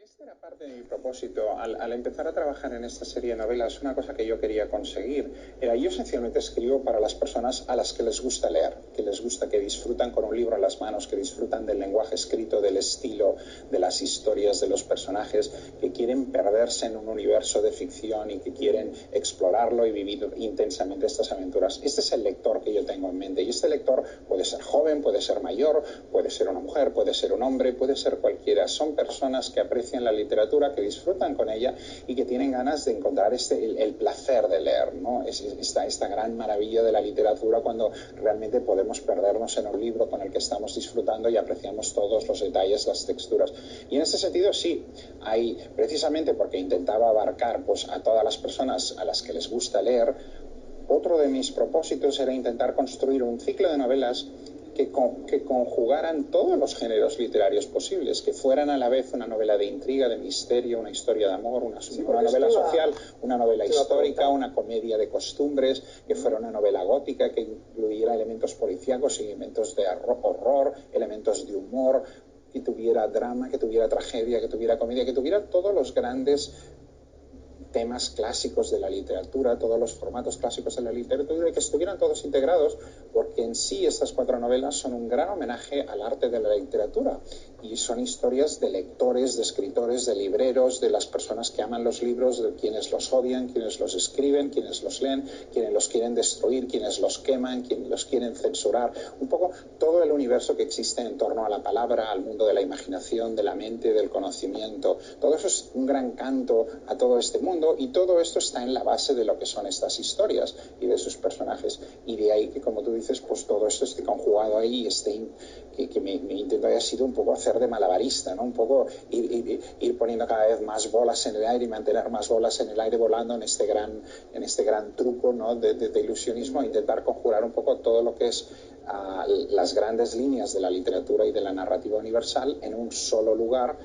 Esta era parte de mi propósito. Al empezar a trabajar en esta serie de novelas, una cosa que yo quería conseguir era, yo esencialmente escribo para las personas a las que les gusta leer, que les gusta, que disfrutan con un libro en las manos, que disfrutan del lenguaje escrito, del estilo, de las historias, de los personajes, que quieren perderse en un universo de ficción y que quieren explorarlo y vivir intensamente estas aventuras. Este es el lector que yo tengo en mente, y este lector puede ser joven, puede ser mayor, puede ser una mujer, puede ser un hombre, puede ser cualquiera. Son personas que aprecian la literatura, que disfrutan con ella y que tienen ganas de encontrar el placer de leer, ¿no? Esta gran maravilla de la literatura, cuando realmente podemos perdernos en un libro con el que estamos disfrutando y apreciamos todos los detalles, las texturas. Y en ese sentido sí, hay, precisamente porque intentaba abarcar pues a todas las personas a las que les gusta leer, otro de mis propósitos era intentar construir un ciclo de novelas que conjugaran todos los géneros literarios posibles, que fueran a la vez una novela de intriga, de misterio, una historia de amor, una novela social, una novela histórica, una comedia de costumbres, que fuera una novela gótica, que incluyera elementos policíacos y elementos de horror, elementos de humor, que tuviera drama, que tuviera tragedia, que tuviera comedia, que tuviera todos los grandes temas clásicos de la literatura, todos los formatos clásicos de la literatura, y que estuvieran todos integrados, porque en sí estas 4 novelas son un gran homenaje al arte de la literatura, y son historias de lectores, de escritores, de libreros, de las personas que aman los libros, de quienes los odian, quienes los escriben, quienes los leen, quienes los quieren destruir, quienes los queman, quienes los quieren censurar, un poco todo el universo que existe en torno a la palabra, al mundo de la imaginación, de la mente, del conocimiento. Todo eso es un gran canto a todo este mundo, y todo esto está en la base de lo que son estas historias y de sus personajes, y de ahí que, como tú dices, pues todo esto esté conjugado ahí, que mi intento haya sido un poco hacer de malabarista, ¿no? Un poco ir poniendo cada vez más bolas en el aire y mantener más bolas en el aire volando en este gran truco, ¿no? de ilusionismo, intentar conjurar un poco todo lo que es las grandes líneas de la literatura y de la narrativa universal en un solo lugar,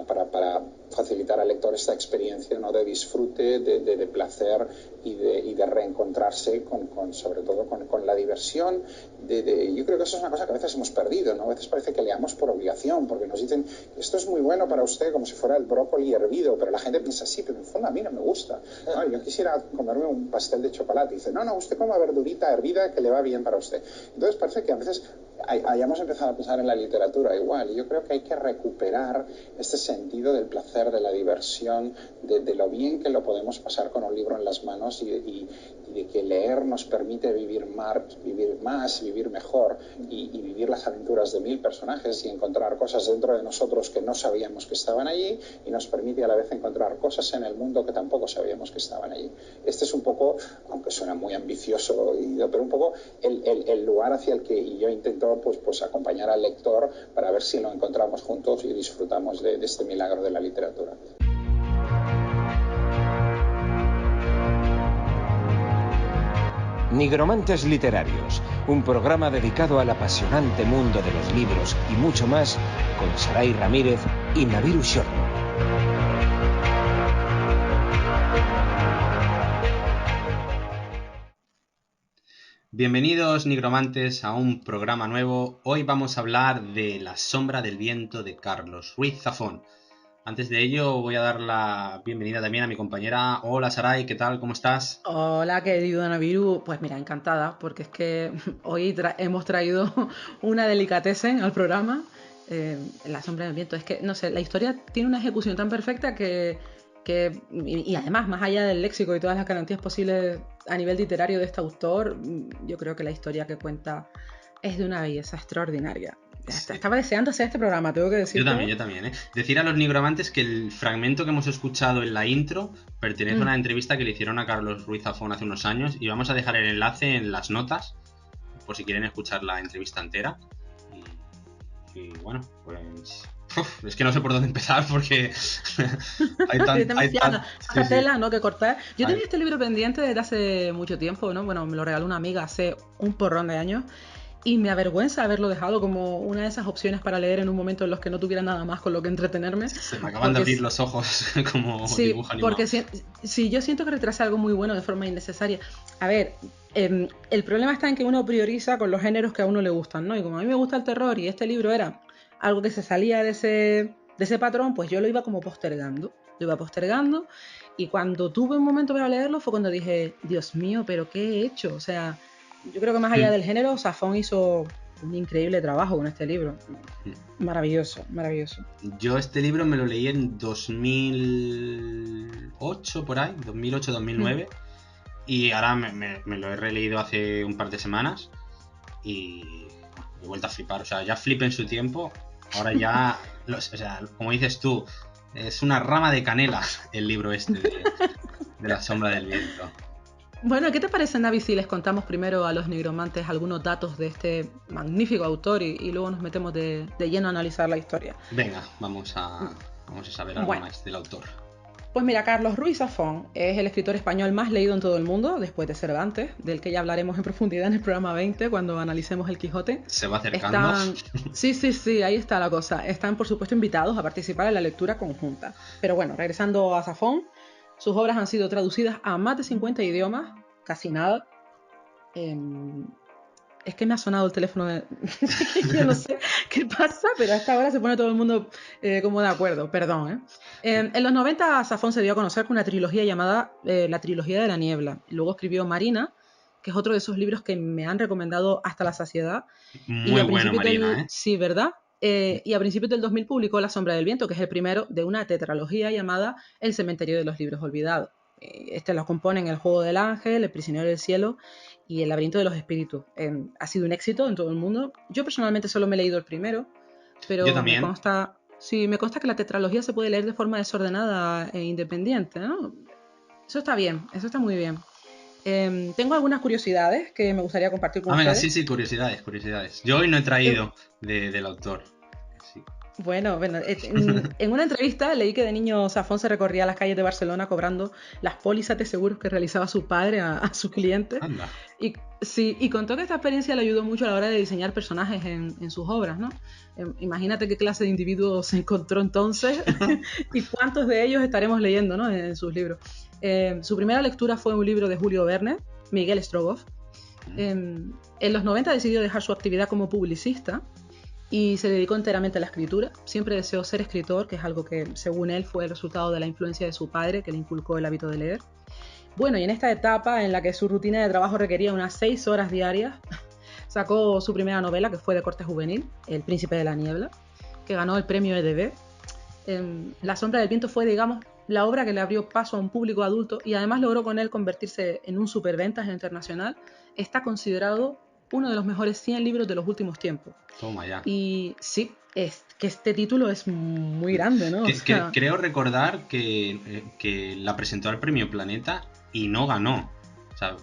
para facilitar al lector esta experiencia, ¿no? de disfrute, de placer y de reencontrarse sobre todo con la diversión. Yo creo que eso es una cosa que a veces hemos perdido, ¿no? A veces parece que leamos por obligación, porque nos dicen esto es muy bueno para usted, como si fuera el brócoli hervido, pero la gente piensa sí, pero en el fondo a mí no me gusta. No, yo quisiera comerme un pastel de chocolate, y dice no, usted coma verdurita hervida que le va bien para usted. Entonces parece que a veces hayamos empezado a pensar en la literatura igual, y yo creo que hay que recuperar este sentido del placer, de la diversión, de lo bien que lo podemos pasar con un libro en las manos, y de que leer nos permite vivir más, vivir mejor, y vivir las aventuras de 1000 personajes y encontrar cosas dentro de nosotros que no sabíamos que estaban allí, y nos permite a la vez encontrar cosas en el mundo que tampoco sabíamos que estaban allí. Este es un poco, aunque suena muy ambicioso, pero un poco el lugar hacia el que yo intento pues acompañar al lector, para ver si lo encontramos juntos y disfrutamos de este milagro de la literatura. Nigromantes Literarios, un programa dedicado al apasionante mundo de los libros y mucho más, con Saray Ramírez y Naviru Shorno. Bienvenidos, nigromantes, a un programa nuevo. Hoy vamos a hablar de La sombra del viento de Carlos Ruiz Zafón. Antes de ello, voy a dar la bienvenida también a mi compañera. Hola, Saray, ¿qué tal? ¿Cómo estás? Hola, querido Naviru. Pues mira, encantada, porque es que hoy hemos traído una delicatessen al programa, La sombra del viento. Es que, no sé, la historia tiene una ejecución tan perfecta y además, más allá del léxico y todas las garantías posibles a nivel literario de este autor, yo creo que la historia que cuenta es de una belleza extraordinaria. Sí. Estaba deseando hacer este programa, tengo que decirte. Yo también, ¿eh? Decir a los nigromantes que el fragmento que hemos escuchado en la intro pertenece a una entrevista que le hicieron a Carlos Ruiz Zafón hace unos años, y vamos a dejar el enlace en las notas por si quieren escuchar la entrevista entera. Y bueno, pues es que no sé por dónde empezar, porque hay tanta tela, ¿no?, que cortar. Yo tenía este libro pendiente desde hace mucho tiempo, ¿no? Bueno, me lo regaló una amiga hace un porrón de años, y me avergüenza haberlo dejado como una de esas opciones para leer en un momento en los que no tuviera nada más con lo que entretenerme. Se me acaban de abrir los ojos como dibujo animado. Porque sí, yo siento que retrasa algo muy bueno de forma innecesaria. A ver, el problema está en que uno prioriza con los géneros que a uno le gustan, ¿no? Y como a mí me gusta el terror y este libro era algo que se salía de de ese patrón, pues yo lo iba como postergando. Lo iba postergando y cuando tuve un momento para leerlo fue cuando dije, Dios mío, ¿pero qué he hecho? O sea, yo creo que más allá del género, Zafón hizo un increíble trabajo con este libro. Maravilloso, maravilloso. Yo este libro me lo leí en 2008, por ahí, 2008-2009. Y ahora me lo he releído hace un par de semanas y he vuelto a flipar. O sea, ya flipé en su tiempo. Ahora ya, o sea, como dices tú, es una rama de canela el libro este de La sombra del viento. Bueno, ¿qué te parece, Navi, si les contamos primero a los nigromantes algunos datos de este magnífico autor y luego nos metemos de lleno a analizar la historia? Venga, vamos a saber algo más del autor. Pues mira, Carlos Ruiz Zafón es el escritor español más leído en todo el mundo, después de Cervantes, del que ya hablaremos en profundidad en el programa 20 cuando analicemos el Quijote. Se va acercando. Sí, ahí está la cosa. Están, por supuesto, invitados a participar en la lectura conjunta. Pero bueno, regresando a Zafón, sus obras han sido traducidas a más de 50 idiomas, casi nada. Es que me ha sonado el teléfono de... Yo no sé qué pasa, pero a esta hora se pone todo el mundo como de acuerdo, perdón. En los 90 Zafón se dio a conocer con una trilogía llamada La trilogía de la niebla. Luego escribió Marina, que es otro de esos libros que me han recomendado hasta la saciedad. Muy bueno, Marina, ¿eh? Sí, ¿verdad? Y a principios del 2000 publicó La sombra del viento, que es el primero de una tetralogía llamada El cementerio de los libros olvidados. Este lo componen El juego del ángel, El prisionero del cielo y El laberinto de los espíritus. Ha sido un éxito en todo el mundo. Yo personalmente solo me he leído el primero, pero yo también. me consta que la tetralogía se puede leer de forma desordenada e independiente, ¿no? Eso está bien, eso está muy bien. Tengo algunas curiosidades que me gustaría compartir con ustedes. Sí, curiosidades. Yo hoy no he traído del autor. Sí. Bueno, en una entrevista leí que de niño Zafón se recorría las calles de Barcelona cobrando las pólizas de seguros que realizaba su padre a sus clientes. Anda. Y contó que esta experiencia le ayudó mucho a la hora de diseñar personajes en sus obras, ¿no? Imagínate qué clase de individuos se encontró entonces y cuántos de ellos estaremos leyendo, ¿no? en sus libros. Su primera lectura fue un libro de Julio Verne, Miguel Strogoff. En los 90 decidió dejar su actividad como publicista y se dedicó enteramente a la escritura. Siempre deseó ser escritor, que es algo que, según él, fue el resultado de la influencia de su padre, que le inculcó el hábito de leer. Bueno, y en esta etapa, en la que su rutina de trabajo requería unas 6 horas diarias, sacó su primera novela, que fue de corte juvenil, El príncipe de la niebla, que ganó el premio EDB. La sombra del viento fue, digamos, la obra que le abrió paso a un público adulto y además logró con él convertirse en un superventas internacional. Está considerado uno de los mejores 100 libros de los últimos tiempos. Toma ya. Y sí, es que este título es muy grande, ¿no? Creo recordar que la presentó al Premio Planeta y no ganó. O sea,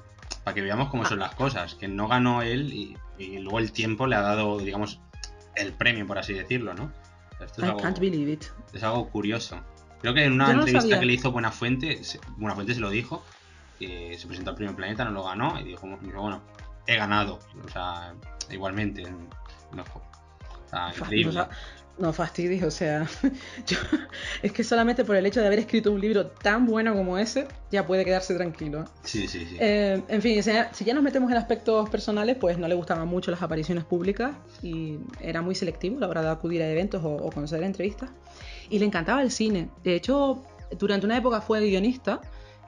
para que veamos cómo son las cosas. Que no ganó él y luego el tiempo le ha dado, digamos, el premio, por así decirlo, ¿no? Esto es can't believe it. Es algo curioso. Creo que en una entrevista que le hizo Buenafuente se lo dijo, que se presentó al Premio Planeta, no lo ganó, y dijo, bueno, he ganado. O sea, igualmente. No, o sea, increíble. No fastidies, o sea, es que solamente por el hecho de haber escrito un libro tan bueno como ese, ya puede quedarse tranquilo. Sí. En fin, si ya nos metemos en aspectos personales, pues no le gustaban mucho las apariciones públicas y era muy selectivo a la hora de acudir a eventos o conceder entrevistas. Y le encantaba el cine. De hecho, durante una época fue guionista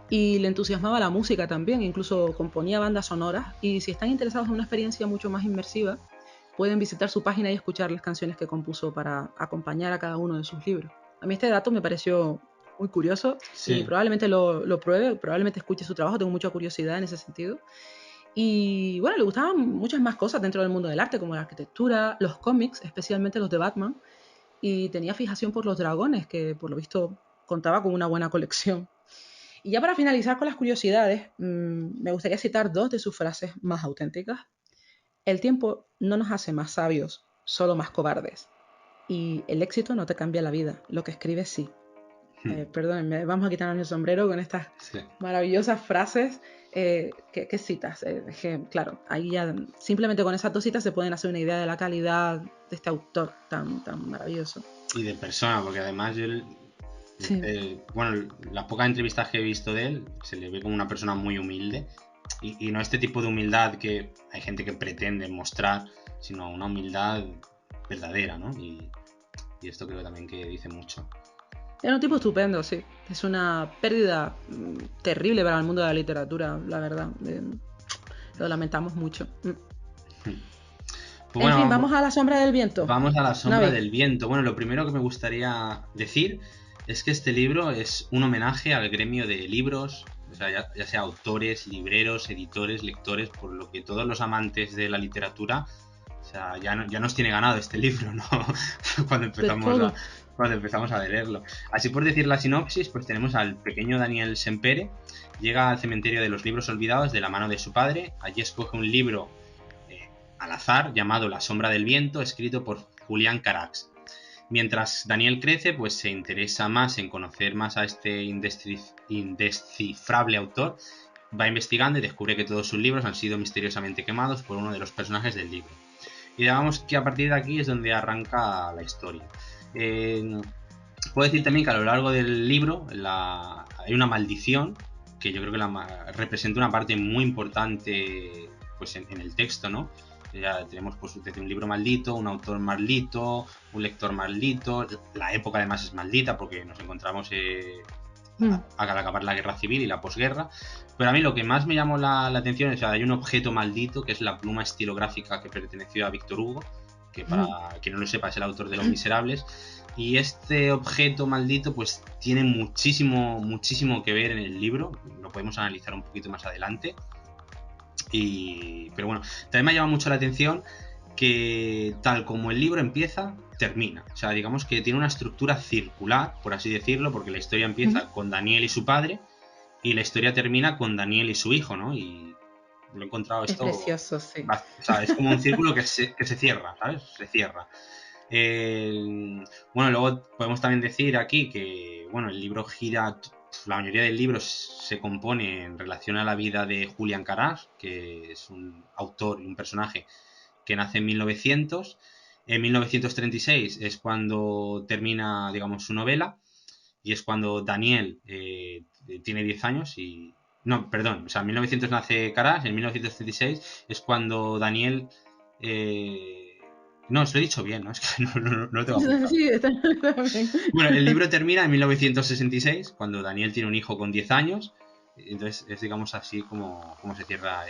y le entusiasmaba la música también, incluso componía bandas sonoras. Y si están interesados en una experiencia mucho más inmersiva, pueden visitar su página y escuchar las canciones que compuso para acompañar a cada uno de sus libros. A mí este dato me pareció muy curioso y probablemente lo pruebe, probablemente escuche su trabajo, tengo mucha curiosidad en ese sentido. Y bueno, le gustaban muchas más cosas dentro del mundo del arte, como la arquitectura, los cómics, especialmente los de Batman, y tenía fijación por los dragones, que por lo visto contaba con una buena colección. Y ya para finalizar con las curiosidades, me gustaría citar 2 de sus frases más auténticas. El tiempo no nos hace más sabios, solo más cobardes. Y el éxito no te cambia la vida, lo que escribes sí. Perdónenme, vamos a quitarnos el sombrero con estas maravillosas frases. ¿Qué citas? Claro, ahí ya simplemente con esas 2 citas se pueden hacer una idea de la calidad de este autor tan maravilloso. Y de persona, porque además yo... las pocas entrevistas que he visto de él, se le ve como una persona muy humilde. Y no este tipo de humildad que hay gente que pretende mostrar, sino una humildad verdadera, ¿no? Y Y esto creo también que dice mucho. Era un tipo estupendo, sí. Es una pérdida terrible para el mundo de la literatura, la verdad. Lo lamentamos mucho. Pues en fin, vamos a La sombra del viento. Vamos a La sombra Navi. del viento. Bueno, lo primero que me gustaría decir es que este libro es un homenaje al gremio de libros, o sea, ya sea autores, libreros, editores, lectores, por lo que todos los amantes de la literatura, o sea, ya nos tiene ganado este libro, ¿no? cuando empezamos a leerlo. Así por decir la sinopsis, pues tenemos al pequeño Daniel Sempere, llega al cementerio de los libros olvidados de la mano de su padre, allí escoge un libro al azar llamado La sombra del viento, escrito por Julián Carax. Mientras Daniel crece, pues se interesa más en conocer más a este indescifrable autor, va investigando y descubre que todos sus libros han sido misteriosamente quemados por uno de los personajes del libro. Y digamos que a partir de aquí es donde arranca la historia. Puedo decir también que a lo largo del libro hay una maldición que yo creo que representa una parte muy importante pues en el texto, ¿no? Ya tenemos pues desde un libro maldito, un autor maldito, un lector maldito, la época además es maldita porque nos encontramos al acabar la guerra civil y la posguerra. Pero a mí lo que más me llamó la atención es que hay un objeto maldito que es la pluma estilográfica que perteneció a Víctor Hugo, que para quien no lo sepa es el autor de Los Miserables, y este objeto maldito pues tiene muchísimo que ver en el libro, lo podemos analizar un poquito más adelante. Pero bueno, también me ha llamado mucho la atención que tal como el libro empieza, termina. O sea, digamos que tiene una estructura circular, por así decirlo, porque la historia empieza con Daniel y su padre y la historia termina con Daniel y su hijo, ¿no? Y lo he encontrado esto... Es precioso, sí. O sea, es como un círculo que se cierra, ¿sabes? Se cierra. Bueno, luego podemos también decir aquí que, bueno, el libro gira... La mayoría del libro se compone en relación a la vida de Julián Carax, que es un autor y un personaje que nace en 1900. En 1936 es cuando termina, digamos, su novela, y es cuando Daniel tiene 10 años y... No, perdón, o sea, en 1900 nace Carax, en 1936 es cuando Daniel... No, os lo he dicho bien, ¿no? Es que no lo tengo apuntado. Sí, está bien. Bueno, el libro termina en 1966, cuando Daniel tiene un hijo con 10 años. Entonces es, digamos, así como se cierra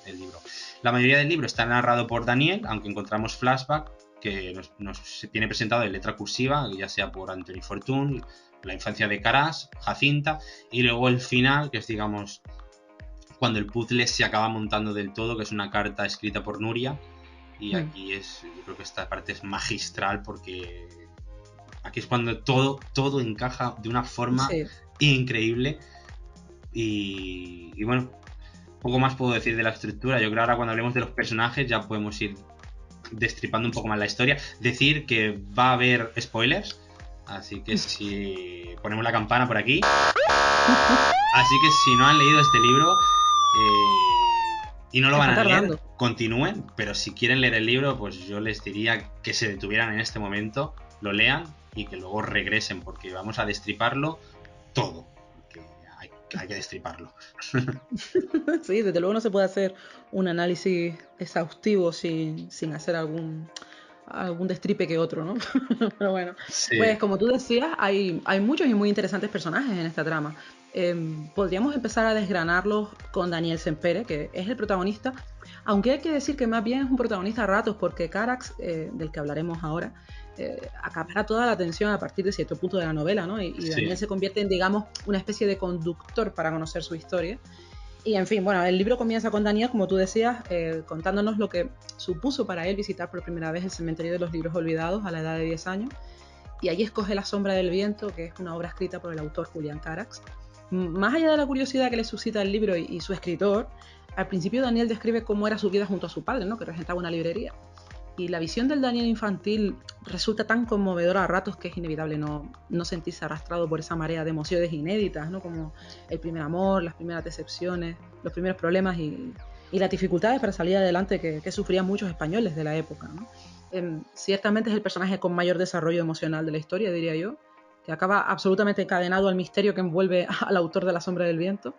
el libro. La mayoría del libro está narrado por Daniel, aunque encontramos flashback que nos tiene presentado en letra cursiva, ya sea por Anthony Fortune, la infancia de Carax, Jacinta, y luego el final, que es, digamos, cuando el puzzle se acaba montando del todo, que es una carta escrita por Nuria. Y aquí yo creo que esta parte es magistral porque aquí es cuando todo encaja de una forma increíble. Y bueno, poco más puedo decir de la estructura. Yo creo que ahora cuando hablemos de los personajes ya podemos ir destripando un poco más la historia. Decir que va a haber spoilers, así que si ponemos la campana por aquí. Así que si no han leído este libro y no lo van a leer, continúen, pero si quieren leer el libro, pues yo les diría que se detuvieran en este momento, lo lean y que luego regresen, porque vamos a destriparlo todo, porque hay que destriparlo. Sí, desde luego no se puede hacer un análisis exhaustivo sin hacer algún destripe que otro, ¿no? Pero bueno, sí. Pues como tú decías, hay muchos y muy interesantes personajes en esta trama. Podríamos empezar a desgranarlos con Daniel Sempere, que es el protagonista, aunque hay que decir que más bien es un protagonista a ratos, porque Carax, del que hablaremos ahora, acapara toda la atención a partir de cierto punto de la novela, ¿no? Y Daniel se convierte en, digamos, una especie de conductor para conocer su historia. Y en fin, bueno, el libro comienza con Daniel, como tú decías, contándonos lo que supuso para él visitar por primera vez el cementerio de los libros olvidados a la edad de 10 años. Y allí escoge La sombra del viento, que es una obra escrita por el autor Julián Carax. Más allá de la curiosidad que le suscita el libro y su escritor, al principio Daniel describe cómo era su vida junto a su padre, ¿no? Que regentaba una librería. Y la visión del Daniel infantil resulta tan conmovedora a ratos que es inevitable no sentirse arrastrado por esa marea de emociones inéditas, ¿no? Como el primer amor, las primeras decepciones, los primeros problemas y las dificultades para salir adelante que sufrían muchos españoles de la época, ¿no? Ciertamente es el personaje con mayor desarrollo emocional de la historia, diría yo, que acaba absolutamente encadenado al misterio que envuelve al autor de La sombra del viento.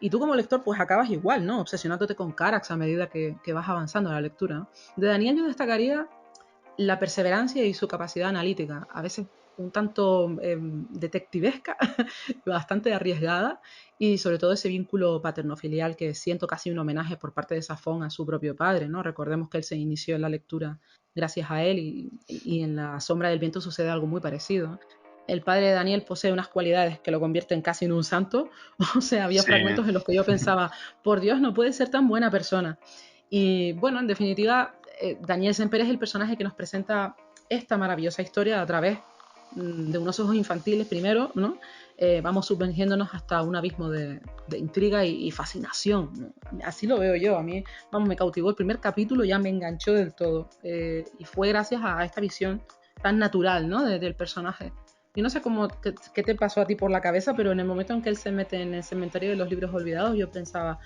Y tú como lector pues acabas igual, ¿no? Obsesionándote con Carax a medida que vas avanzando en la lectura, ¿no? De Daniel yo destacaría la perseverancia y su capacidad analítica, a veces un tanto detectivesca, bastante arriesgada, y sobre todo ese vínculo paterno-filial que siento casi un homenaje por parte de Safón a su propio padre, ¿no? Recordemos que él se inició en la lectura gracias a él y en La sombra del viento sucede algo muy parecido. El padre de Daniel posee unas cualidades que lo convierten casi en un santo, o sea, había Sí. fragmentos en los que yo pensaba, por Dios, no puede ser tan buena persona. Y bueno, en definitiva, Daniel Semper es el personaje que nos presenta esta maravillosa historia a través de unos ojos infantiles primero, ¿no? Vamos sumergiéndonos hasta un abismo de intriga y fascinación, ¿no? Así lo veo yo. A mí, vamos, me cautivó el primer capítulo, ya me enganchó del todo. Y fue gracias a esta visión tan natural, ¿no? Del personaje. Yo no sé qué te pasó a ti por la cabeza, pero en el momento en que él se mete en el cementerio de los libros olvidados, yo pensaba,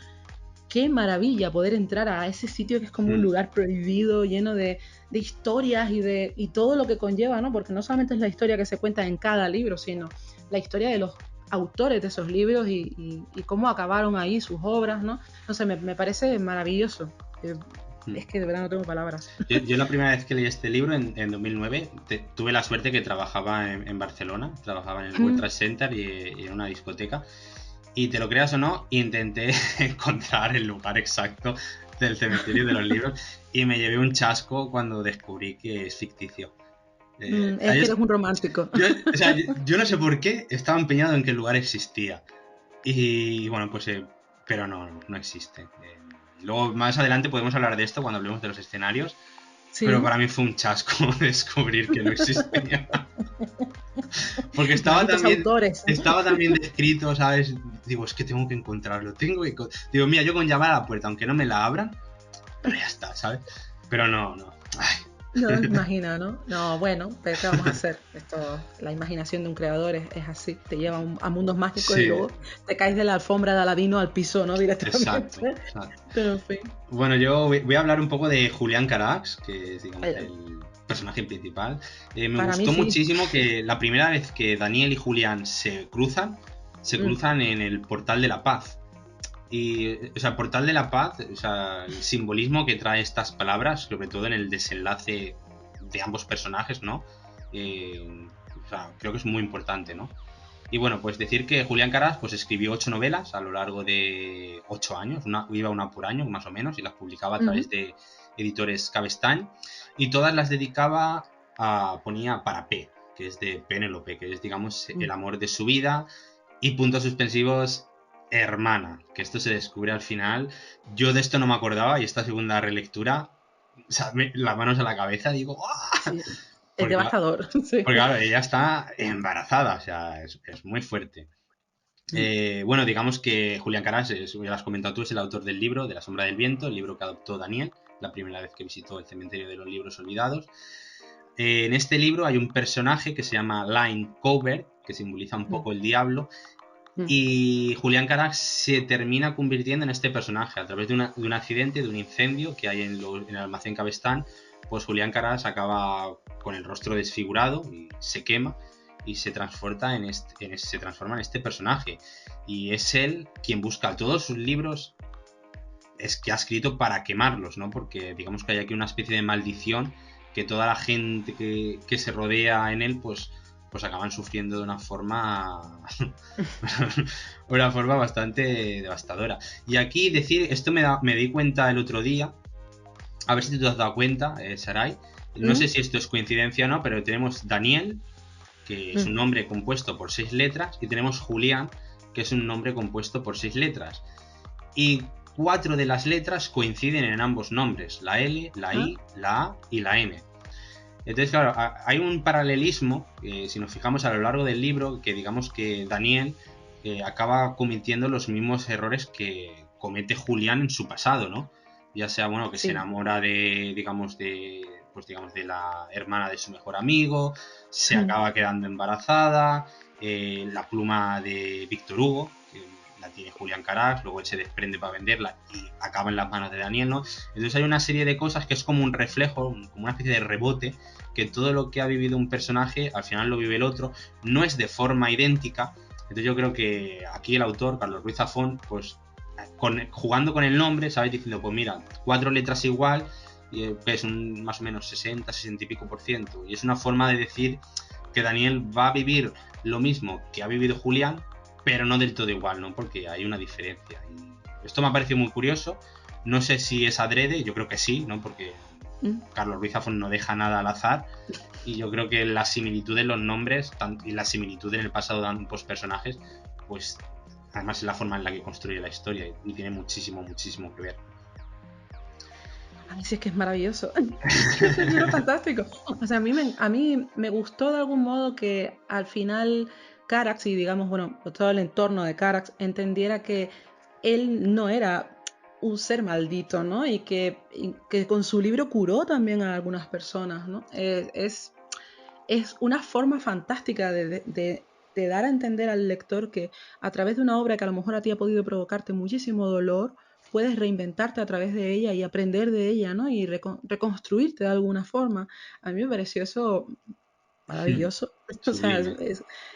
qué maravilla poder entrar a ese sitio que es como un lugar prohibido, lleno de historias y todo lo que conlleva, ¿no? Porque no solamente es la historia que se cuenta en cada libro, sino la historia de los autores de esos libros y cómo acabaron ahí sus obras, ¿no? No sé, me parece maravilloso. Es que de verdad no tengo palabras. Yo la primera vez que leí este libro, en 2009, tuve la suerte que trabajaba en Barcelona, trabajaba en el World Trade Center y en una discoteca. Y te lo creas o no, intenté encontrar el lugar exacto del cementerio de los libros y me llevé un chasco cuando descubrí que es ficticio. Es que eres un romántico. Yo no sé por qué estaba empeñado en que el lugar existía. Y bueno, pues pero no existe. Luego más adelante podemos hablar de esto cuando hablemos de los escenarios. ¿Sí? Pero para mí fue un chasco descubrir que no existía. Porque estaba también descrito, ¿sabes? Digo, es que tengo que encontrarlo. Digo, mira, yo con llamar a la puerta, aunque no me la abran, pero ya está, ¿sabes? Pero no. Ay. No me imagino, ¿no? No, bueno, pero ¿qué vamos a hacer? La imaginación de un creador es así, te lleva a mundos mágicos, sí. Y luego te caes de la alfombra de Aladino al piso, ¿no? Directamente. Exacto. Pero en fin. Bueno, yo voy a hablar un poco de Julián Carax, que es, digamos, el personaje principal. Me gustó muchísimo que la primera vez que Daniel y Julián se cruzan en el Portal de la Paz. Y, o sea, Portal de la Paz, o sea, el simbolismo que trae estas palabras, sobre todo en el desenlace de ambos personajes, ¿no? O sea, creo que es muy importante, ¿no? Y bueno, pues decir que Julián Carax pues escribió 8 novelas a lo largo de 8 años, iba una por año más o menos, y las publicaba a través de editores Cabestany, y todas las dedicaba ponía para P, que es de Penélope, que es, digamos, el amor de su vida, y puntos suspensivos, hermana, que esto se descubre al final. Yo de esto no me acordaba, y esta segunda relectura, o sea, las manos a la cabeza, digo, ¡ah! Sí. Es devastador. Sí. Porque claro, ella está embarazada, o sea, es muy fuerte. Bueno, digamos que Julián Carax, ya lo has comentado tú, es el autor del libro de La sombra del viento, el libro que adoptó Daniel, la primera vez que visitó el cementerio de los libros olvidados. En este libro hay un personaje que se llama Line Cover, que simboliza un poco el diablo, y Julián Carax se termina convirtiendo en este personaje a través de un accidente, de un incendio que hay en el almacén Cabestany. Pues Julián Carax acaba con el rostro desfigurado y se quema y se transforma en este personaje, y es él quien busca todos sus libros que ha escrito para quemarlos, ¿no? Porque digamos que hay aquí una especie de maldición que toda la gente que se rodea en él pues acaban sufriendo de una forma bastante devastadora. Y aquí decir, esto me di cuenta el otro día, a ver si te has dado cuenta, Sarai. No sé si esto es coincidencia o no, pero tenemos Daniel, que es un nombre compuesto por 6 letras, y tenemos Julián, que es un nombre compuesto por 6 letras. Y 4 de las letras coinciden en ambos nombres, la L, la I, la A y la M. Entonces, claro, hay un paralelismo, si nos fijamos a lo largo del libro, que digamos que Daniel acaba cometiendo los mismos errores que comete Julián en su pasado, ¿no? Ya sea, bueno, que se enamora de la hermana de su mejor amigo, se acaba quedando embarazada, la pluma de Víctor Hugo, que la tiene Julián Carax, luego él se desprende para venderla y acaba en las manos de Daniel, ¿no? Entonces hay una serie de cosas que es como un reflejo, como una especie de rebote, que todo lo que ha vivido un personaje, al final lo vive el otro, no es de forma idéntica. Entonces yo creo que aquí el autor, Carlos Ruiz Zafón, pues jugando con el nombre, ¿sabes? Diciendo, pues mira, 4 letras igual, que es un más o menos 60 y pico %. Y es una forma de decir que Daniel va a vivir lo mismo que ha vivido Julián, pero no del todo igual, ¿no? Porque hay una diferencia. Y esto me ha parecido muy curioso. No sé si es adrede, yo creo que sí, ¿no? Porque Carlos Ruiz Zafón no deja nada al azar. Y yo creo que la similitud en los nombres y la similitud en el pasado de ambos personajes, pues además es la forma en la que construye la historia y tiene muchísimo que ver. A mí sí es que es maravilloso. Es un libro fantástico. O sea, a mí me gustó de algún modo que al final Carax y digamos, bueno, todo el entorno de Carax entendiera que él no era un ser maldito, ¿no? Y que con su libro curó también a algunas personas, ¿no? Es una forma fantástica de dar a entender al lector que a través de una obra que a lo mejor a ti ha podido provocarte muchísimo dolor, puedes reinventarte a través de ella y aprender de ella, ¿no? Y reconstruirte de alguna forma. A mí me pareció eso maravilloso. O sea,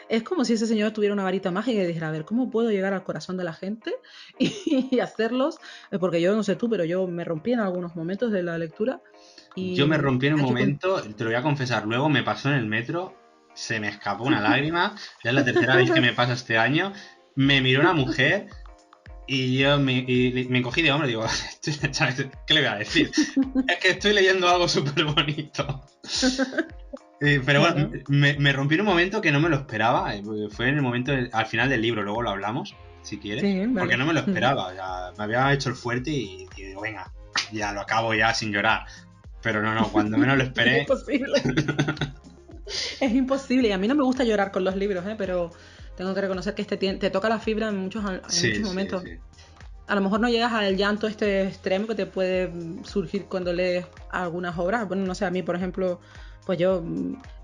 es como si ese señor tuviera una varita mágica y dijera, a ver, ¿cómo puedo llegar al corazón de la gente y hacerlos? Porque yo no sé tú, pero yo me rompí en algunos momentos de la lectura. Yo me rompí en un momento, te lo voy a confesar, luego me pasó en el metro, se me escapó una lágrima, ya es la tercera vez que me pasa este año, me miró una mujer y yo me encogí de hombro y digo, ¿sabes? ¿Qué le voy a decir? Es que estoy leyendo algo súper bonito. Pero bueno, me rompí en un momento que no me lo esperaba, fue en el momento, al final del libro, luego lo hablamos, si quieres, sí, vale. Porque no me lo esperaba, ya me había hecho el fuerte y digo, venga, ya lo acabo ya sin llorar. Pero no, cuando menos lo esperé. Es imposible. Es imposible. Y a mí no me gusta llorar con los libros, pero tengo que reconocer que te toca la fibra en muchos momentos. Sí. A lo mejor no llegas al llanto extremo que te puede surgir cuando lees algunas obras. Bueno, no sé, a mí, por ejemplo, pues yo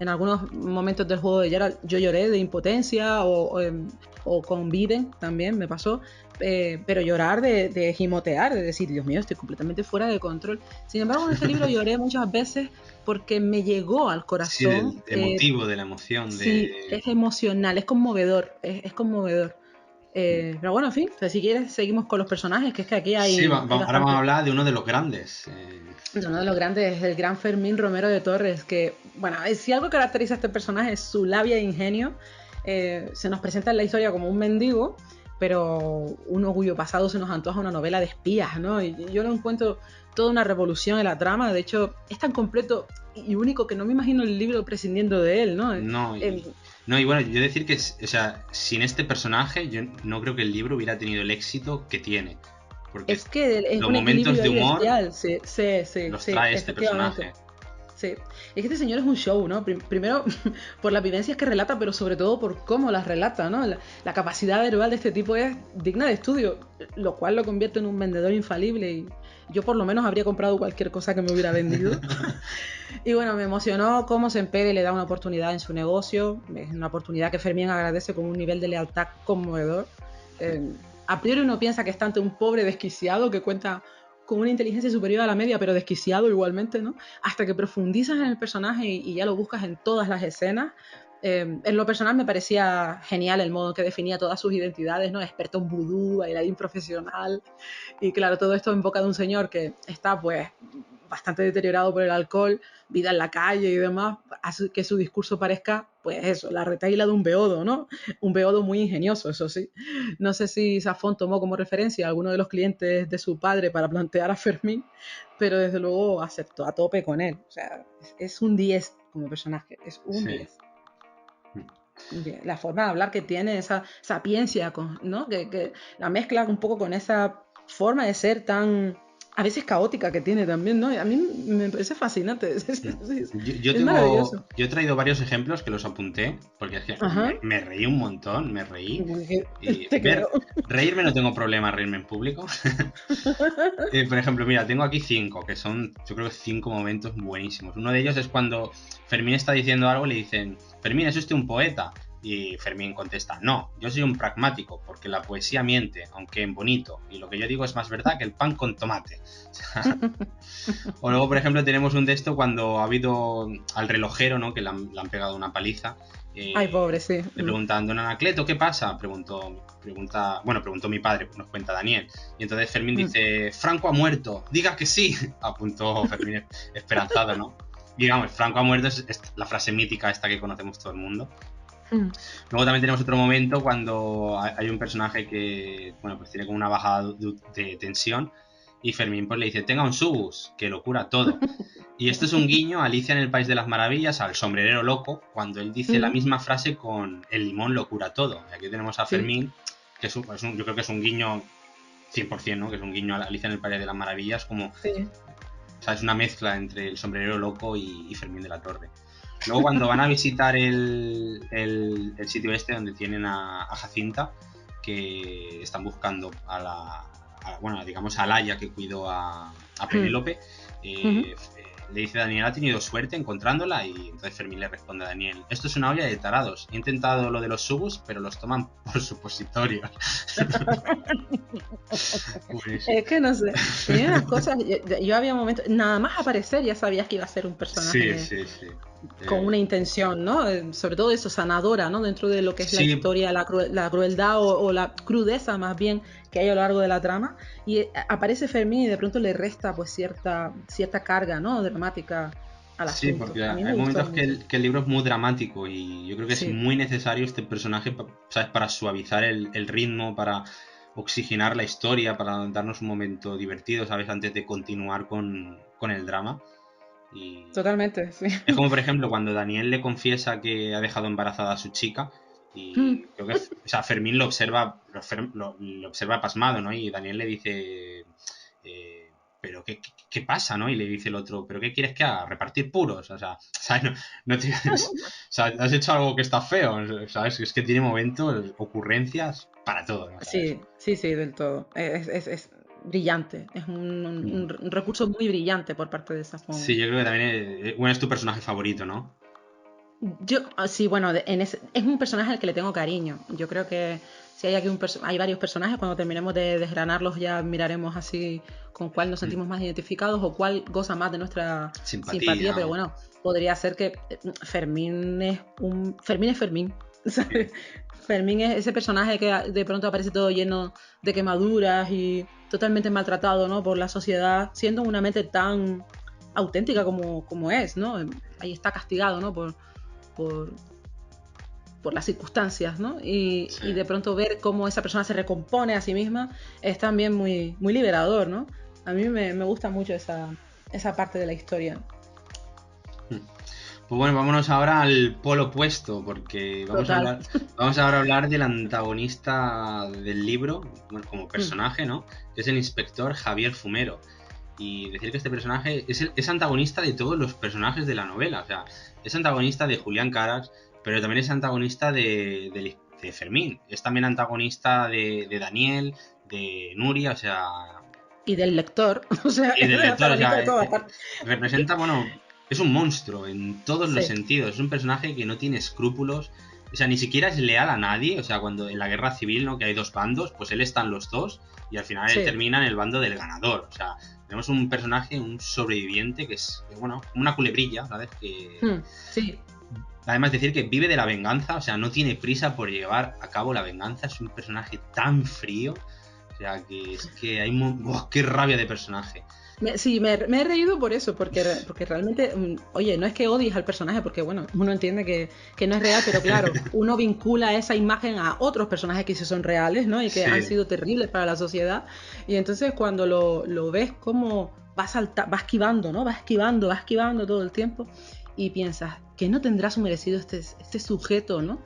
en algunos momentos del juego de Geralt yo lloré de impotencia o con Viden también me pasó. Pero llorar de gimotear, de decir, Dios mío, estoy completamente fuera de control. Sin embargo, en este libro lloré muchas veces porque me llegó al corazón. Sí, emotivo, de la emoción. Sí, es emocional, es conmovedor, es conmovedor. Pero bueno, en fin, si quieres seguimos con los personajes, que es que aquí hay... Sí, ahora vamos a hablar de uno de los grandes. Uno de los grandes es el gran Fermín Romero de Torres, que, bueno, si algo caracteriza a este personaje es su labia e ingenio. Se nos presenta en la historia como un mendigo, pero uno cuyo pasado se nos antoja una novela de espías, ¿no? Y yo lo encuentro toda una revolución en la trama. De hecho, es tan completo y único que no me imagino el libro prescindiendo de él, ¿no? No, y bueno, yo decir que, o sea, sin este personaje yo no creo que el libro hubiera tenido el éxito que tiene. Porque es que es los momentos de humor sí, los trae este personaje. Sí, es que este señor es un show, ¿no? Primero por las vivencias que relata, pero sobre todo por cómo las relata, ¿no? La capacidad verbal de este tipo es digna de estudio, lo cual lo convierte en un vendedor infalible y yo por lo menos habría comprado cualquier cosa que me hubiera vendido. Y bueno, me emocionó cómo Sempere le da una oportunidad en su negocio, es una oportunidad que Fermín agradece con un nivel de lealtad conmovedor. A priori uno piensa que está ante un pobre desquiciado que cuenta con una inteligencia superior a la media, pero desquiciado igualmente, ¿no? Hasta que profundizas en el personaje y ya lo buscas en todas las escenas. En lo personal me parecía genial el modo en que definía todas sus identidades, ¿no? Experto en vudú, bailarín profesional. Y claro, todo esto en boca de un señor que está, pues, bastante deteriorado por el alcohol, vida en la calle y demás, hace que su discurso parezca, pues eso, la retahíla de un beodo, ¿no? Un beodo muy ingenioso, eso sí. No sé si Zafón tomó como referencia a alguno de los clientes de su padre para plantear a Fermín, pero desde luego aceptó a tope con él. O sea, es un 10 como personaje, es un 10. La forma de hablar que tiene, esa sapiencia, ¿no? Que la mezcla un poco con esa forma de ser tan a veces caótica que tiene también, ¿no? A mí me parece fascinante. Yo he traído varios ejemplos que los apunté, porque es que me reí un montón, me reí. Y reírme no tengo problema, reírme en público. Por ejemplo, mira, tengo aquí 5, que son, yo creo que 5 momentos buenísimos. Uno de ellos es cuando Fermín está diciendo algo y le dicen, Fermín, ¿es usted un poeta? Y Fermín contesta, no, yo soy un pragmático, porque la poesía miente, aunque en bonito, y lo que yo digo es más verdad que el pan con tomate. O luego, por ejemplo, tenemos un texto cuando ha habido al relojero, ¿no? Que le han pegado una paliza. Ay, pobre, sí. Le preguntan, don Anacleto, ¿qué pasa? Preguntó mi padre, nos cuenta Daniel. Y entonces Fermín dice, Franco ha muerto, diga que sí, apuntó Fermín esperanzado, ¿no? Digamos, Franco ha muerto es la frase mítica esta que conocemos todo el mundo. Luego también tenemos otro momento cuando hay un personaje que, bueno, pues tiene como una bajada de tensión y Fermín pues le dice, tenga un subus, que lo cura todo. Y esto es un guiño a Alicia en el País de las Maravillas, al sombrerero loco, cuando él dice la misma frase con el limón lo cura todo. Y aquí tenemos a Fermín, que yo creo que es un guiño 100%, ¿no? Que es un guiño a Alicia en el País de las Maravillas, como... Sí. O sea, es una mezcla entre el sombrerero loco y Fermín de la Torre. Luego cuando van a visitar el sitio este donde tienen a Jacinta, que están buscando a Laia, que cuidó a Penélope, le dice Daniel, ha tenido suerte encontrándola, y entonces Fermín le responde a Daniel, esto es una olla de tarados, he intentado lo de los subus, pero los toman por supositorios. Es que no sé, tenía unas cosas, yo había momentos, nada más aparecer ya sabías que iba a ser un personaje con una intención, ¿no? Sobre todo eso, sanadora, ¿no? Dentro de lo que es la historia, la crueldad o la crudeza más bien que hay a lo largo de la trama, y aparece Fermín y de pronto le resta pues cierta carga, ¿no? Dramática al asunto. Sí, porque hay momentos que el libro es muy dramático y yo creo que es muy necesario este personaje, ¿sabes? Para suavizar el ritmo, para oxigenar la historia, para darnos un momento divertido, ¿sabes? Antes de continuar con el drama. Y totalmente, sí. Es como, por ejemplo, cuando Daniel le confiesa que ha dejado embarazada a su chica y creo que Fermín lo observa pasmado, ¿no? Y Daniel le dice, ¿pero qué pasa, no? Y le dice el otro, ¿pero qué quieres que haga? ¿Repartir puros? O sea, ¿sabes? No has hecho algo que está feo, ¿sabes? Es que tiene momentos, ocurrencias para todo, ¿no? ¿Sabes? Sí, del todo. Es brillante, es un recurso muy brillante por parte de Safon. Sí, yo creo que también es tu personaje favorito, ¿no? Sí, bueno, es un personaje al que le tengo cariño. Yo creo que si hay aquí hay varios personajes, cuando terminemos de desgranarlos ya miraremos así con cuál nos sentimos más identificados o cuál goza más de nuestra simpatía, pero bueno, podría ser que Fermín es Fermín, ¿sabes? Fermín es ese personaje que de pronto aparece todo lleno de quemaduras y totalmente maltratado, ¿no? Por la sociedad, siendo una mente tan auténtica como es, ¿no? Ahí está castigado, ¿no? Por las circunstancias, ¿no? Y de pronto ver cómo esa persona se recompone a sí misma es también muy, muy liberador, ¿no? A mí me gusta mucho esa parte de la historia. Pues bueno, vámonos ahora al polo opuesto, porque vamos ahora a hablar del antagonista del libro, bueno, como personaje, ¿no? Que es el inspector Javier Fumero. Y decir que este personaje es antagonista de todos los personajes de la novela. O sea, es antagonista de Julián Carax, pero también es antagonista de Fermín. Es también antagonista de Daniel, de Nuria, o sea... Y del lector. O sea, representa, bueno... Es un monstruo en todos los sentidos. Es un personaje que no tiene escrúpulos. O sea, ni siquiera es leal a nadie. O sea, cuando en la guerra civil, ¿no? Que hay dos bandos, pues él está en los dos. Y al final él termina en el bando del ganador. O sea, tenemos un personaje, un sobreviviente que es, bueno, una culebrilla, ¿sabes? Sí. Además, decir que vive de la venganza. O sea, no tiene prisa por llevar a cabo la venganza. Es un personaje tan frío. O sea, que es que hay... ¡Qué rabia de personaje! Sí, me he reído por eso, porque realmente, oye, no es que odies al personaje, porque bueno, uno entiende que no es real, pero claro, uno vincula esa imagen a otros personajes que sí son reales, ¿no? Y que han sido terribles para la sociedad, y entonces cuando lo ves como va esquivando, ¿no? Va esquivando todo el tiempo, y piensas, ¿qué no tendrá su merecido este sujeto, ¿no?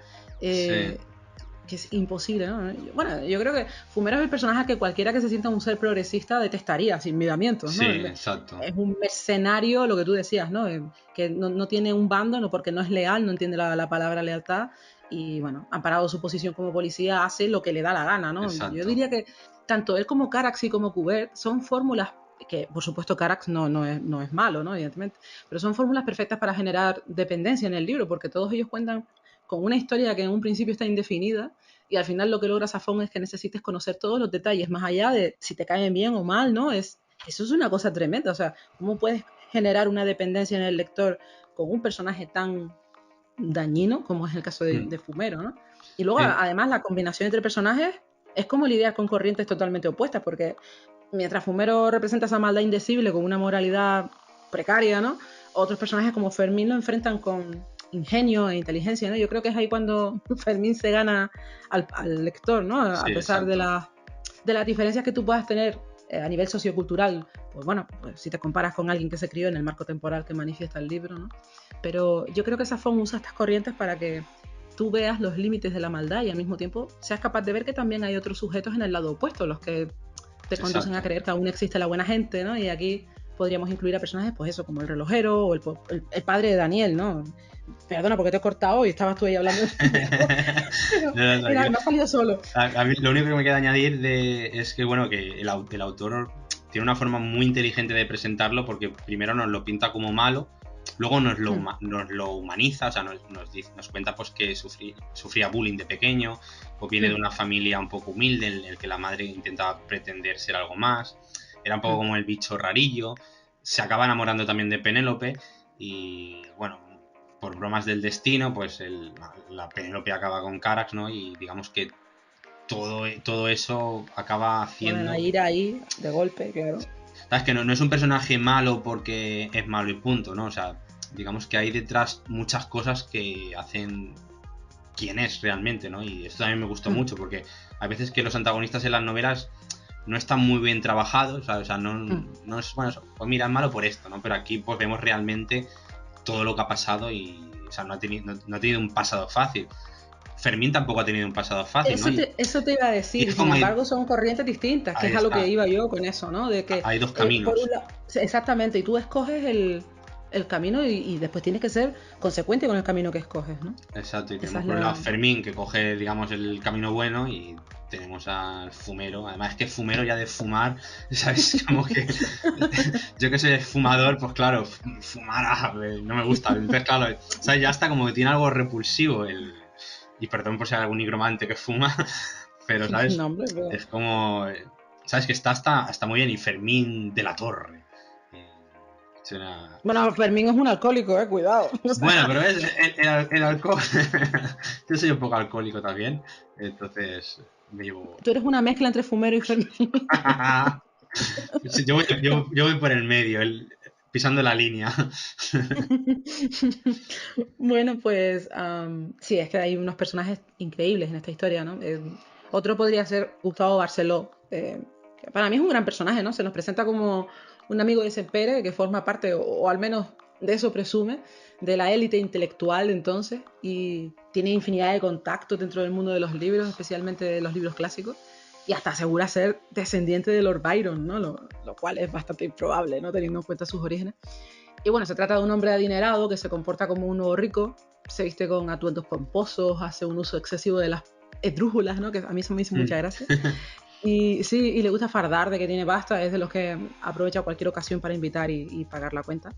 Que es imposible, ¿no? Bueno, yo creo que Fumero es el personaje que cualquiera que se sienta un ser progresista detestaría sin miramientos, ¿no? Sí, exacto. Es un mercenario, lo que tú decías, ¿no? Que no tiene un bando, no, porque no es leal, no entiende la palabra lealtad y, bueno, amparado su posición como policía, hace lo que le da la gana, ¿no? Exacto. Yo diría que tanto él como Carax y como Kubert son fórmulas que, por supuesto, Carax no es malo, ¿no? Evidentemente, pero son fórmulas perfectas para generar dependencia en el libro, porque todos ellos cuentan con una historia que en un principio está indefinida y al final lo que logra Safón es que necesites conocer todos los detalles, más allá de si te caen bien o mal, ¿no? Eso es una cosa tremenda, o sea, ¿cómo puedes generar una dependencia en el lector con un personaje tan dañino como es el caso de Fumero, ¿no? Y luego, además, la combinación entre personajes es como lidiar con corrientes totalmente opuestas, porque mientras Fumero representa esa maldad indecible con una moralidad precaria, ¿no? Otros personajes como Fermín lo enfrentan con ingenio e inteligencia, ¿no? Yo creo que es ahí cuando Fermín se gana al lector, ¿no? A pesar de las diferencias que tú puedas tener a nivel sociocultural, pues bueno, pues si te comparas con alguien que se crió en el marco temporal que manifiesta el libro, ¿no? Pero yo creo que Safón usa estas corrientes para que tú veas los límites de la maldad y al mismo tiempo seas capaz de ver que también hay otros sujetos en el lado opuesto, los que te conducen a creer que aún existe la buena gente, ¿no? Y aquí podríamos incluir a personajes, pues eso, como el relojero o el padre de Daniel, ¿no? Perdona porque te he cortado y estabas tú ahí hablando. Pero me ha salido solo. A mí, lo único que me queda añadir es que, bueno, que el autor tiene una forma muy inteligente de presentarlo, porque primero nos lo pinta como malo, luego nos lo humaniza, o sea, nos cuenta pues que sufría bullying de pequeño, o viene de una familia un poco humilde en el que la madre intentaba pretender ser algo más, era un poco como el bicho rarillo, se acaba enamorando también de Penélope y, bueno, por bromas del destino, pues la Penélope acaba con Carax, ¿no? Y digamos que todo eso acaba haciendo... Bueno, ir ahí de golpe, claro. Sabes que no es un personaje malo porque es malo y punto, ¿no? O sea, digamos que hay detrás muchas cosas que hacen quién es realmente, ¿no? Y esto también me gustó mucho, porque hay veces que los antagonistas en las novelas no están muy bien trabajados, ¿sabes? O sea, no es, bueno, pues mira, es malo por esto, ¿no? Pero aquí pues vemos realmente todo lo que ha pasado y, o sea, no ha tenido un pasado fácil. Fermín tampoco ha tenido un pasado fácil, ¿no? Eso te iba a decir, sin embargo son corrientes distintas, que es a lo que iba yo con eso, ¿no? De que hay dos caminos. Exactamente, y tú escoges el camino y después tienes que ser consecuente con el camino que escoges, ¿no? Exacto, y tenemos por un lado Fermín, que coge, digamos, el camino bueno, y tenemos al Fumero. Además es que Fumero ya de fumar, ¿sabes? Como que yo que soy fumador, pues claro, fumar no me gusta. Entonces, claro, ¿sabes? Ya está como que tiene algo repulsivo y perdón por ser algún nigromante que fuma, pero, ¿sabes? No, hombre, pero... Es como... ¿Sabes? Que está muy bien. Y Fermín de la Torre. Bueno, Fermín es un alcohólico, cuidado. Bueno, pero es el alcohol... Yo soy un poco alcohólico también, entonces me llevo... Tú eres una mezcla entre Fumero y Fermín. Sí, yo voy por el medio, pisando la línea. Bueno, pues sí, es que hay unos personajes increíbles en esta historia, ¿no? Otro podría ser Gustavo Barceló, que para mí es un gran personaje, ¿no? Se nos presenta como un amigo de Sempere que forma parte, o al menos de eso presume, de la élite intelectual de entonces, y tiene infinidad de contactos dentro del mundo de los libros, especialmente de los libros clásicos, y hasta asegura ser descendiente de Lord Byron, ¿no? Lo cual es bastante improbable, ¿no? Teniendo en cuenta sus orígenes. Y bueno, se trata de un hombre adinerado que se comporta como un nuevo rico, se viste con atuendos pomposos, hace un uso excesivo de las esdrújulas, ¿no? Que a mí eso me hizo mucha gracia. Y sí, y le gusta fardar de que tiene pasta, es de los que aprovecha cualquier ocasión para invitar y pagar la cuenta.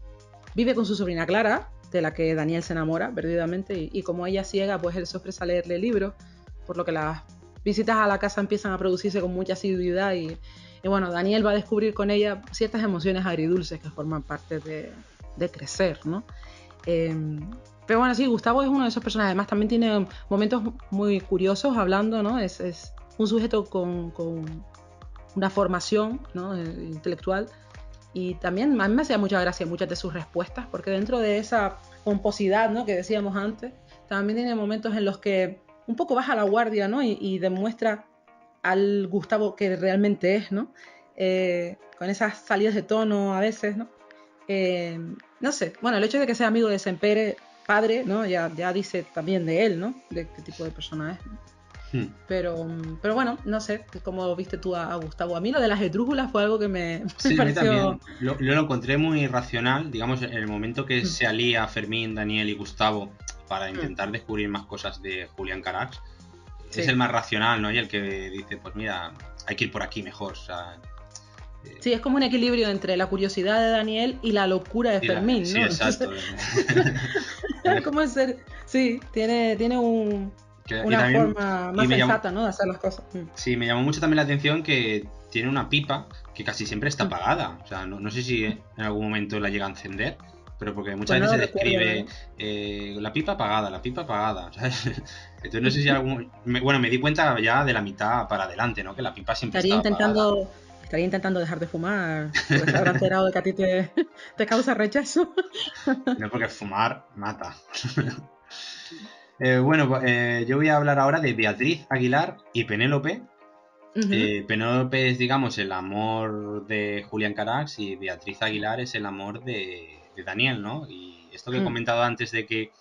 Vive con su sobrina Clara, de la que Daniel se enamora perdidamente, y como ella es ciega, pues él se ofrece a leerle libros, por lo que las visitas a la casa empiezan a producirse con mucha asiduidad y bueno, Daniel va a descubrir con ella ciertas emociones agridulces que forman parte de crecer, ¿no? Pero bueno, sí, Gustavo es uno de esos personajes, además también tiene momentos muy curiosos hablando, ¿no? Es un sujeto con una formación, ¿no? Intelectual, y también a mí me hacía mucha gracia muchas de sus respuestas, porque dentro de esa pomposidad, ¿no? Que decíamos antes, también tiene momentos en los que un poco baja la guardia, ¿no? Y demuestra al Gustavo que realmente es, ¿no? Con esas salidas de tono a veces, ¿no? No sé, bueno, el hecho de que sea amigo de Sempere, padre, ¿no? Ya dice también de él, ¿no? De qué tipo de persona es, ¿no? Pero bueno, no sé, ¿cómo viste tú a Gustavo? A mí lo de las esdrújulas fue algo que me pareció... también. Lo encontré muy racional, digamos, en el momento que se alía Fermín, Daniel y Gustavo para intentar descubrir más cosas de Julián Carax. Sí. Es el más racional, ¿no? Y el que dice, pues mira, hay que ir por aquí mejor, o sea... Sí, es como un equilibrio entre la curiosidad de Daniel y la locura de Fermín, ¿no? Sí, exacto. ¿Cómo es ser? Sí, tiene una forma más sensata, ¿no? De hacer las cosas. Sí, me llamó mucho también la atención que tiene una pipa que casi siempre está apagada. O sea, no sé si en algún momento la llega a encender, pero porque muchas Pues no veces lo se recuerdo, describe la pipa apagada, ¿sabes? Entonces no sé si me di cuenta ya de la mitad para adelante, ¿no? Que la pipa siempre estaba apagada. Estaría intentando dejar de fumar, porque se habrá enterado de que a ti te causa rechazo. No, porque fumar mata. Yo voy a hablar ahora de Beatriz Aguilar y Penélope. Penélope es, digamos, el amor de Julián Carax y Beatriz Aguilar es el amor de Daniel, ¿no? Y esto que he comentado antes de que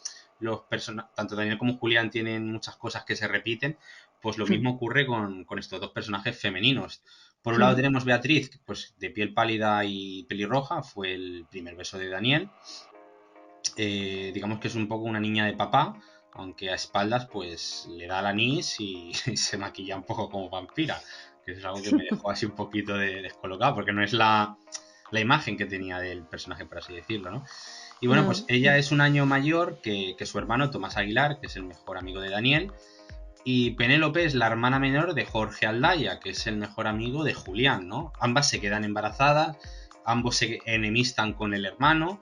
tanto Daniel como Julián tienen muchas cosas que se repiten, pues lo mismo ocurre con estos dos personajes femeninos. Por un lado tenemos Beatriz, pues de piel pálida y pelirroja, fue el primer beso de Daniel. Digamos que es un poco una niña de papá, aunque a espaldas pues le da el anís y se maquilla un poco como vampira, que es algo que me dejó así un poquito descolocado, porque no es la imagen que tenía del personaje, por así decirlo, ¿no? Y bueno, pues ella es un año mayor que su hermano Tomás Aguilar, que es el mejor amigo de Daniel, y Penélope es la hermana menor de Jorge Aldaya, que es el mejor amigo de Julián, ¿no? Ambas se quedan embarazadas, ambos se enemistan con el hermano.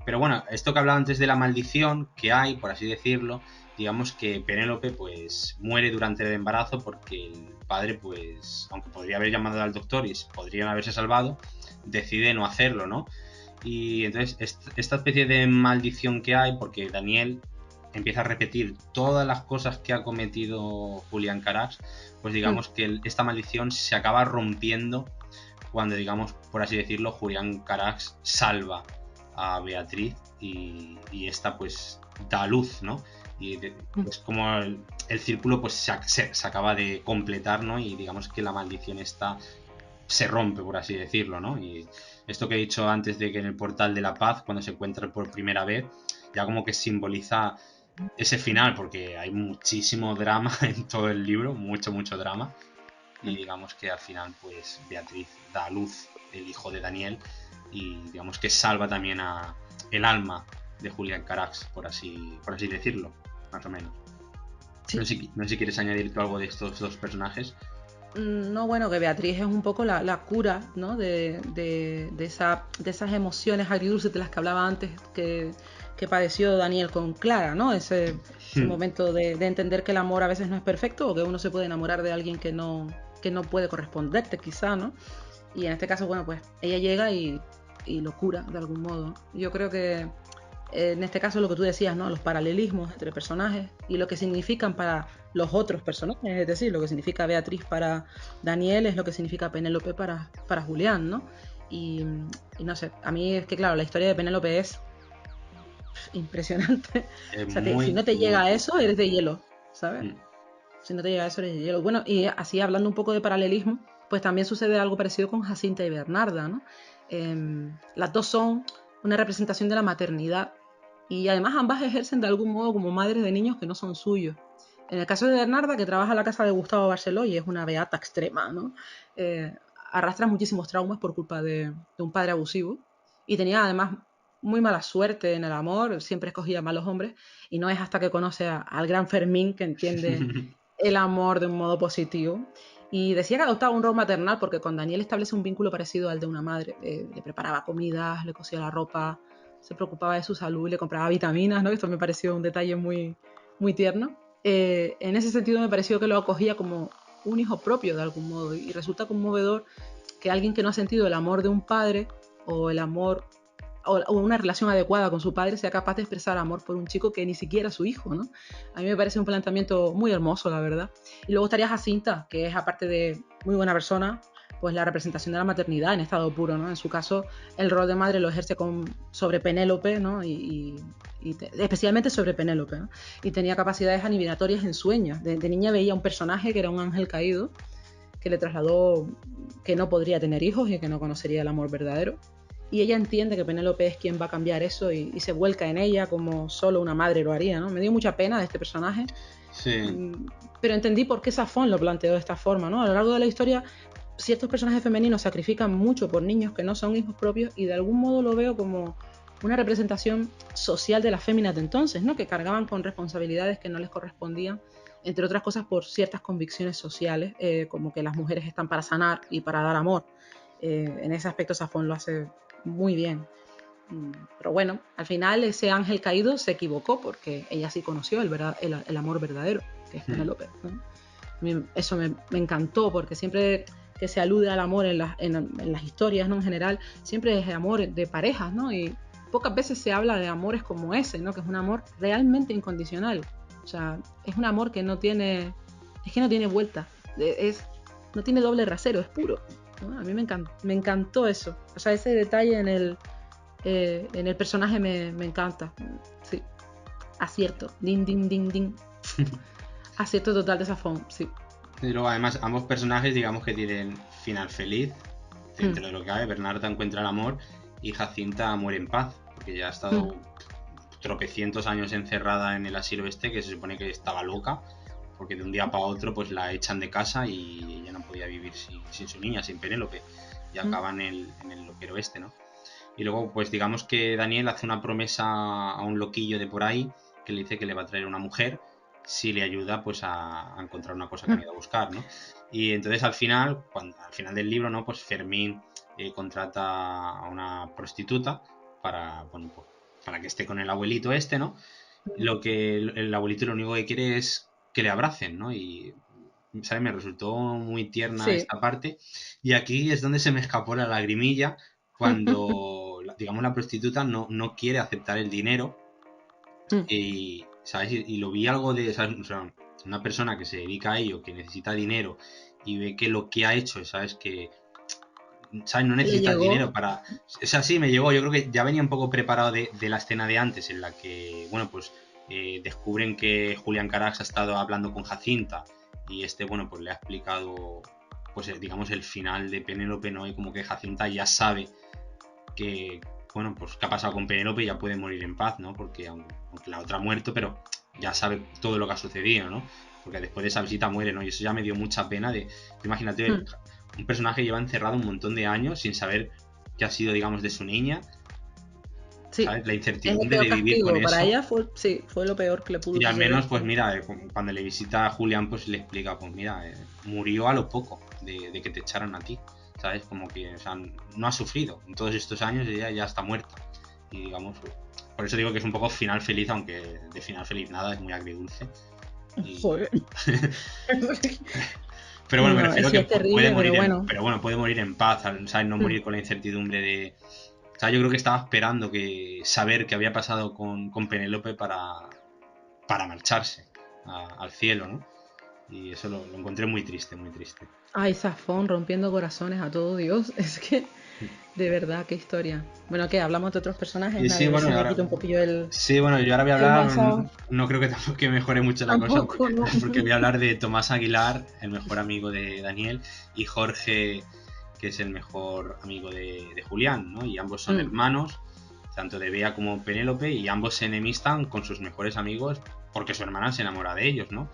Pero bueno, esto que hablaba antes de la maldición que hay, por así decirlo, digamos que Penélope pues muere durante el embarazo porque el padre, pues, aunque podría haber llamado al doctor y podrían haberse salvado, decide no hacerlo, ¿no? Y entonces esta especie de maldición que hay, porque Daniel empieza a repetir todas las cosas que ha cometido Julián Carax, pues digamos que esta maldición se acaba rompiendo cuando, digamos, por así decirlo, Julián Carax salva a Beatriz y esta pues da luz, ¿no? Y es como el círculo pues se acaba de completar, ¿no? Y digamos que la maldición esta se rompe, por así decirlo, ¿no? Y esto que he dicho antes de que en el portal de la paz, cuando se encuentran por primera vez, ya como que simboliza ese final, porque hay muchísimo drama en todo el libro, mucho drama. Y digamos que al final, pues Beatriz da a luz el hijo de Daniel y digamos que salva también a el alma de Julián Carax, por así decirlo, más o menos. Sí. No sé si quieres añadir tú algo de estos dos personajes. No, bueno, que Beatriz es un poco la cura, ¿no? de esas emociones agridulces de las que hablaba antes que padeció Daniel con Clara, ¿no? Ese momento de entender que el amor a veces no es perfecto o que uno se puede enamorar de alguien que no puede corresponderte, quizá, ¿no? Y en este caso, bueno, pues ella llega y lo cura de algún modo. Yo creo que en este caso lo que tú decías, ¿no? Los paralelismos entre personajes y lo que significan para los otros personajes, es decir, lo que significa Beatriz para Daniel es lo que significa Penélope para Julián, ¿no? Y no sé, a mí es que claro, la historia de Penélope es impresionante. O sea, si no te llega a eso, eres de hielo, ¿sabes? Si no te llega a eso, eres de hielo. Bueno, y así hablando un poco de paralelismo, pues también sucede algo parecido con Jacinta y Bernarda, ¿no? Las dos son una representación de la maternidad y además ambas ejercen de algún modo como madres de niños que no son suyos. En el caso de Bernarda, que trabaja en la casa de Gustavo Barceló y es una beata extrema, ¿no? Arrastra muchísimos traumas por culpa de un padre abusivo y tenía además muy mala suerte en el amor, siempre escogía malos hombres y no es hasta que conoce al gran Fermín que entiende el amor de un modo positivo. Y decía que adoptaba un rol maternal porque con Daniel establece un vínculo parecido al de una madre. Le preparaba comidas, le cosía la ropa, se preocupaba de su salud y le compraba vitaminas, ¿no? Esto me pareció un detalle muy, muy tierno. En ese sentido me pareció que lo acogía como un hijo propio de algún modo y resulta conmovedor que alguien que no ha sentido el amor de un padre o el amor o una relación adecuada con su padre sea capaz de expresar amor por un chico que ni siquiera es su hijo, ¿no? A mí me parece un planteamiento muy hermoso, la verdad. Y luego estaría Jacinta, que es, aparte de muy buena persona, pues la representación de la maternidad en estado puro, ¿no? En su caso, el rol de madre lo ejerce sobre Penélope, ¿no? Y especialmente sobre Penélope, ¿no? Y tenía capacidades adivinatorias en sueños. De niña veía un personaje que era un ángel caído, que le trasladó que no podría tener hijos y que no conocería el amor verdadero. Y ella entiende que Penélope es quien va a cambiar eso y se vuelca en ella como solo una madre lo haría, ¿no? Me dio mucha pena de este personaje. Sí. Pero entendí por qué Safón lo planteó de esta forma, ¿no? A lo largo de la historia ciertos personajes femeninos sacrifican mucho por niños que no son hijos propios, y de algún modo lo veo como una representación social de las féminas de entonces, ¿no? Que cargaban con responsabilidades que no les correspondían, entre otras cosas por ciertas convicciones sociales, como que las mujeres están para sanar y para dar amor. En ese aspecto Safón lo hace muy bien. Pero bueno, al final ese ángel caído se equivocó porque ella sí conoció el amor verdadero, que es Penélope, ¿no? Eso me encantó, porque siempre que se alude al amor en las historias, ¿no? En general, siempre es amor de parejas, ¿no? Y pocas veces se habla de amores como ese, ¿no? Que es un amor realmente incondicional. O sea, es un amor que no tiene vuelta, no tiene doble rasero, es puro, ¿no? A mí me encantó eso. O sea, ese detalle en el personaje me encanta. Sí, acierto, ding, ding, ding, ding. Acierto total de Safón, sí. Y luego además ambos personajes digamos que tienen final feliz, dentro de lo que cabe. Bernarda encuentra el amor y Jacinta muere en paz, porque ya ha estado tropecientos años encerrada en el asilo que se supone que estaba loca, porque de un día para otro pues la echan de casa y ella no podía vivir sin su niña, sin Penélope, y acaban en el loquero ¿no? Y luego pues digamos que Daniel hace una promesa a un loquillo de por ahí que le dice que le va a traer una mujer si le ayuda pues a encontrar una cosa que han ido a buscar, ¿no? Y entonces al final del libro, ¿no? Pues Fermín contrata a una prostituta para que esté con el abuelito ¿no? Lo que el abuelito lo único que quiere es que le abracen, ¿no? Y ¿sabes? Me resultó muy tierna Sí. esta parte, y aquí es donde se me escapó la lagrimilla cuando digamos la prostituta no quiere aceptar el dinero. Y, ¿sabes? Y lo vi algo de, ¿sabes? O sea, una persona que se dedica a ello, que necesita dinero y ve que lo que ha hecho, ¿sabes? Que, ¿sabes? No necesita dinero para... O sea, sí, me llegó. Yo creo que ya venía un poco preparado de la escena de antes, en la que, bueno, pues descubren que Julián Carax ha estado hablando con Jacinta y bueno, pues le ha explicado, pues digamos, el final de Penélope, ¿no? Y como que Jacinta ya sabe que, bueno, pues qué ha pasado con Penélope y ya puede morir en paz, ¿no? Porque aunque la otra ha muerto, pero ya sabe todo lo que ha sucedido, ¿no? Porque después de esa visita muere, ¿no? Y eso ya me dio mucha pena imagínate, un personaje que lleva encerrado un montón de años sin saber qué ha sido, digamos, de su niña. Sí. ¿Sabes? La Es el incertidumbre peor de vivir castigo. con Para eso. ella fue lo peor que le pudo Y al suceder. menos, pues mira, cuando le visita a Julián, pues le explica, pues mira, murió a lo poco de que te echaran a ti. ¿Sabes? Como que, o sea, no ha sufrido. En todos estos años ella ya está muerta. Y digamos, por eso digo que es un poco final feliz, aunque de final feliz nada, es muy agridulce. Joder. Pero bueno, me No, refiero sí, que es terrible, puede morir pero bueno. puede morir en paz, ¿sabes? No morir con la incertidumbre de... O sea, yo creo que estaba esperando saber qué había pasado con Penélope para marcharse al cielo, ¿no? Y eso lo encontré muy triste, muy triste. Ay, Safón rompiendo corazones a todo Dios. Es que, de verdad, qué historia. Bueno, ¿qué? ¿Hablamos de otros personajes? Y Nada, sí, a ver bueno, si me quito un poquillo sí, bueno, yo ahora voy a el hablar, mal sabor. no creo que tampoco que mejore mucho la cosa, Tampoco, ¿no? porque voy a hablar de Tomás Aguilar, el mejor amigo de Daniel, y Jorge, que es el mejor amigo de Julián, ¿no? Y ambos son hermanos, tanto de Bea como Penélope, y ambos se enemistan con sus mejores amigos porque su hermana se enamora de ellos, ¿no?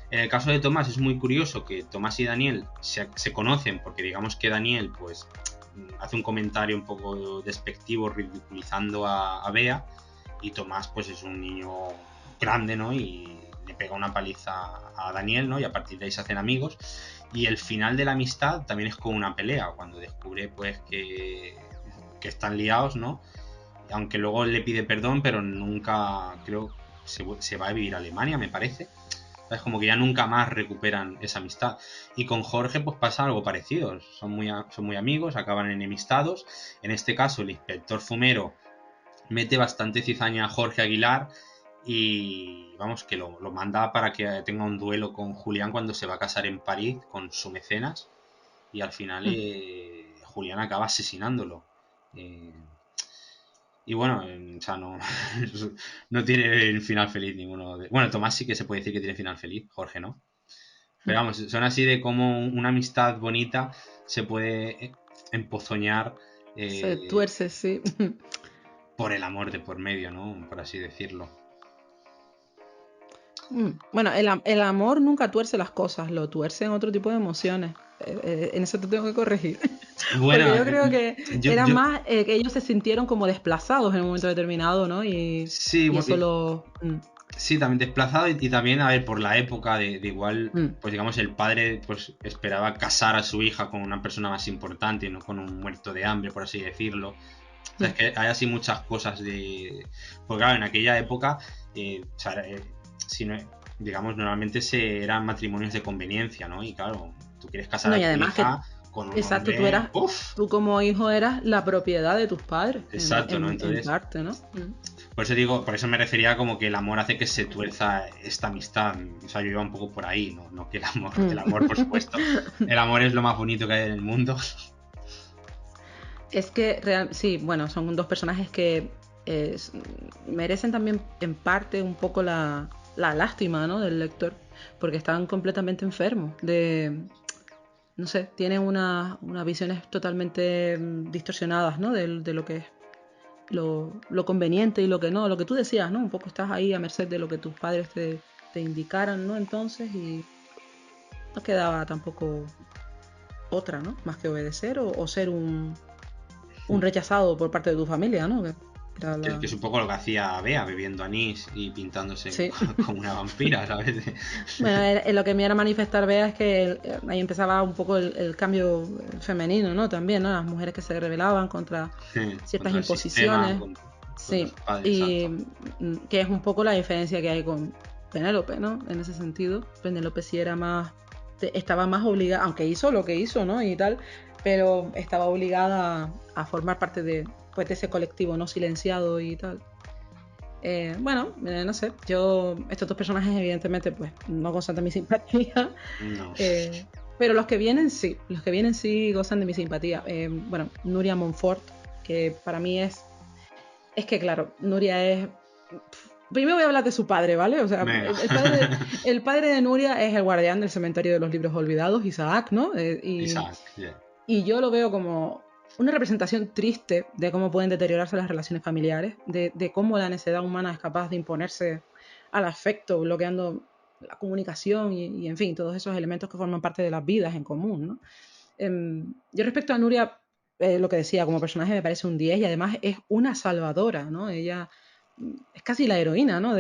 En el caso de Tomás es muy curioso que Tomás y Daniel se conocen porque digamos que Daniel pues hace un comentario un poco despectivo ridiculizando a Bea, y Tomás pues es un niño grande, ¿no? Y le pega una paliza a Daniel, ¿no? Y a partir de ahí se hacen amigos, y el final de la amistad también es con una pelea cuando descubre pues que están liados, ¿no? Aunque luego le pide perdón, pero nunca, creo, se va a vivir a Alemania, me parece. Es como que ya nunca más recuperan esa amistad. Y con Jorge pues pasa algo parecido. Son muy amigos, acaban enemistados. En este caso el inspector Fumero mete bastante cizaña a Jorge Aguilar y vamos, que lo manda para que tenga un duelo con Julián cuando se va a casar en París con su mecenas, y al final Julián acaba asesinándolo. Y bueno, o sea, no tiene el final feliz ninguno. Bueno, Tomás sí que se puede decir que tiene final feliz, Jorge no. Pero vamos, son así de cómo una amistad bonita se puede empozoñar Se tuerce, sí. por el amor de por medio, ¿no? Por así decirlo. Bueno, el amor nunca tuerce las cosas, lo tuercen otro tipo de emociones. En eso te tengo que corregir. Bueno, porque yo creo que era yo- más que ellos se sintieron como desplazados en un momento determinado, ¿no? sí, Y eso lo... sí, también desplazado y también, a ver, por la época de igual, Mm. pues digamos, el padre pues esperaba casar a su hija con una persona más importante y no con un muerto de hambre, por así decirlo. O sea, es que hay así muchas cosas de... Porque claro, en aquella época, o sea, si no, digamos, normalmente eran matrimonios de conveniencia, ¿no? Y claro, tú quieres casar No, a y tu además que, hija con un exacto, hombre... ¡Uf! tú como hijo eras la propiedad de tus padres, Exacto, ¿no? en Entonces, parte, ¿no? por eso digo, por eso me refería como que el amor hace que se tuerza esta amistad. O sea, yo iba un poco por ahí, no que el amor, por supuesto. El amor es lo más bonito que hay en el mundo. Es que sí, bueno, son dos personajes que merecen también en parte un poco la lástima, ¿no? Del lector, porque están completamente enfermos no sé, tienen unas visiones totalmente distorsionadas, ¿no? De lo que es lo conveniente y lo que no, lo que tú decías, ¿no? Un poco estás ahí a merced de lo que tus padres te indicaran, ¿no? Entonces, y no quedaba tampoco otra, ¿no? Más que obedecer o ser un rechazado por parte de tu familia, ¿no? Que es un poco lo que hacía Bea, bebiendo anís y pintándose Sí. como una vampira, ¿sabes? Bueno, lo que me era manifestar Bea es que ahí empezaba un poco el cambio femenino, ¿no? También, ¿no? Las mujeres que se rebelaban contra ciertas Contra el sistema, imposiciones. contra Sí, los padres, y exacto. que es un poco la diferencia que hay con Penélope, ¿no? En ese sentido, Penélope sí era más, estaba más obligada, aunque hizo lo que hizo, ¿no? Y tal, pero estaba obligada a formar parte de ese colectivo no silenciado y tal. Bueno, no sé, estos dos personajes evidentemente pues no gozan de mi simpatía, No. pero los que vienen sí gozan de mi simpatía. Bueno, Nuria Montfort, que para mí es que claro, Nuria es... Primero voy a hablar de su padre, ¿vale? O sea, el padre de Nuria es el guardián del cementerio de los libros olvidados, Isaac, ¿no? Isaac, yeah. Y yo lo veo como una representación triste de cómo pueden deteriorarse las relaciones familiares, de cómo la necedad humana es capaz de imponerse al afecto, bloqueando la comunicación y en fin, todos esos elementos que forman parte de las vidas en común, ¿no? Yo respecto a Nuria, lo que decía, como personaje me parece un 10 y además es una salvadora, ¿no? Ella es casi la heroína, ¿no?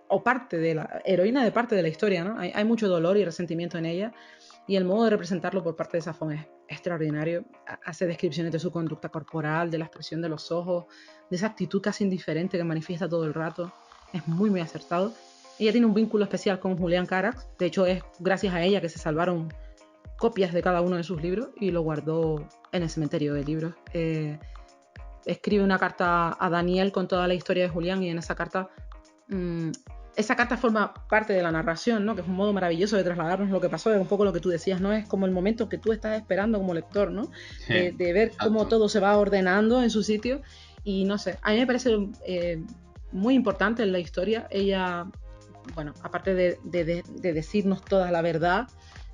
O parte de la heroína de parte de la historia, ¿no? Hay mucho dolor y resentimiento en ella y el modo de representarlo por parte de Safón es extraordinario. Hace descripciones de su conducta corporal, de la expresión de los ojos, de esa actitud casi indiferente que manifiesta todo el rato. Es muy, muy acertado. Ella tiene un vínculo especial con Julián Carax. De hecho, es gracias a ella que se salvaron copias de cada uno de sus libros y lo guardó en el cementerio de libros. Escribe una carta a Daniel con toda la historia de Julián y en esa carta forma parte de la narración, ¿no? Que es un modo maravilloso de trasladarnos lo que pasó, es un poco lo que tú decías, ¿no? Es como el momento que tú estás esperando como lector, ¿no? De ver cómo todo se va ordenando en su sitio y no sé, a mí me parece muy importante en la historia. Ella, bueno, aparte de decirnos toda la verdad,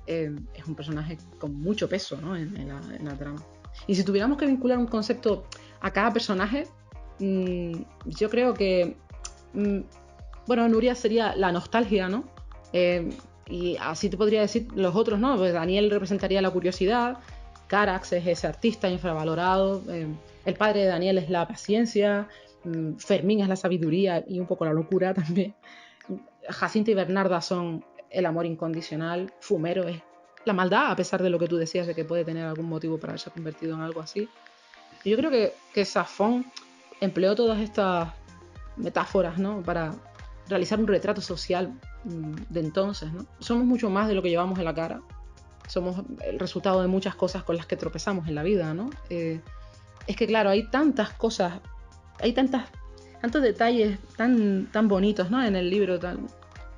es un personaje con mucho peso, ¿no? en la trama. Y si tuviéramos que vincular un concepto a cada personaje, yo creo que bueno, Nuria sería la nostalgia, ¿no? Y así te podría decir los otros, ¿no? Pues Daniel representaría la curiosidad, Carax es ese artista infravalorado, el padre de Daniel es la paciencia, Fermín es la sabiduría y un poco la locura también. Jacinta y Bernarda son el amor incondicional, Fumero es la maldad, a pesar de lo que tú decías de que puede tener algún motivo para haberse convertido en algo así. Y yo creo que Safón empleó todas estas metáforas, ¿no? Para realizar un retrato social de entonces, ¿no? Somos mucho más de lo que llevamos en la cara. Somos el resultado de muchas cosas con las que tropezamos en la vida, ¿no? Es que claro, hay tantas cosas, hay tantos detalles tan bonitos, ¿no? En el libro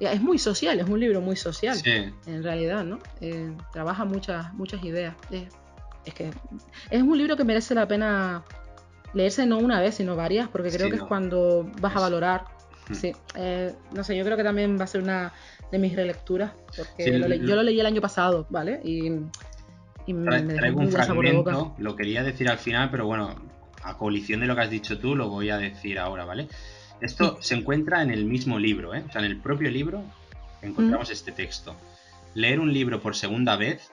es muy social, es un libro muy social, sí. En realidad, ¿no? Trabaja muchas ideas. Es que es un libro que merece la pena leerse no una vez, sino varias, porque creo que es cuando vas a valorar. Sí, no sé, yo creo que también va a ser una de mis relecturas, porque yo lo leí el año pasado, ¿vale? Y me dejó traigo muy un buen sabor de boca. fragmento, lo quería decir al final, pero bueno, a colisión de lo que has dicho tú, lo voy a decir ahora, ¿vale? Esto se encuentra en el mismo libro, ¿eh? O sea, en el propio libro encontramos este texto. Leer un libro por segunda vez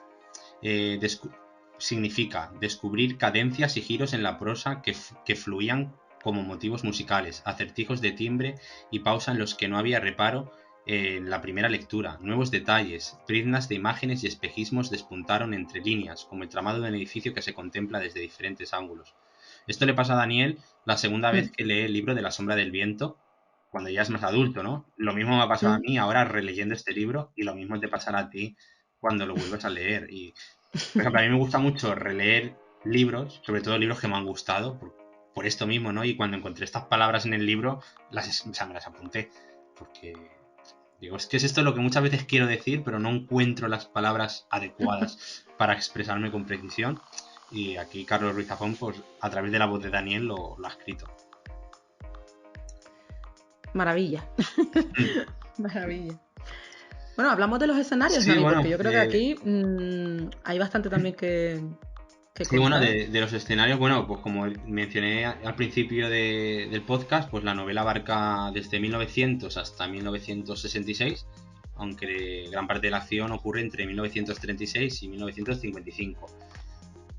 significa descubrir cadencias y giros en la prosa que fluían como motivos musicales, acertijos de timbre y pausa en los que no había reparo en la primera lectura. Nuevos detalles, priznas de imágenes y espejismos despuntaron entre líneas, como el tramado de un edificio que se contempla desde diferentes ángulos. Esto le pasa a Daniel la segunda vez que lee el libro de La sombra del viento, cuando ya es más adulto, ¿no? Lo mismo me ha pasado a mí ahora releyendo este libro, y lo mismo te pasará a ti cuando lo vuelves a leer. Y, por ejemplo, a mí me gusta mucho releer libros, sobre todo libros que me han gustado, por esto mismo, ¿no? Y cuando encontré estas palabras en el libro, me las apunté, porque digo, es que es esto lo que muchas veces quiero decir, pero no encuentro las palabras adecuadas para expresarme con precisión. Y aquí Carlos Ruiz Zafón, pues a través de la voz de Daniel, lo ha escrito. Maravilla. Maravilla. Bueno, hablamos de los escenarios, Sí, Nani, bueno, porque yo creo que aquí hay bastante también que sí, bueno, de los escenarios, bueno, pues como mencioné al principio del podcast, pues la novela abarca desde 1900 hasta 1966, aunque gran parte de la acción ocurre entre 1936 y 1955.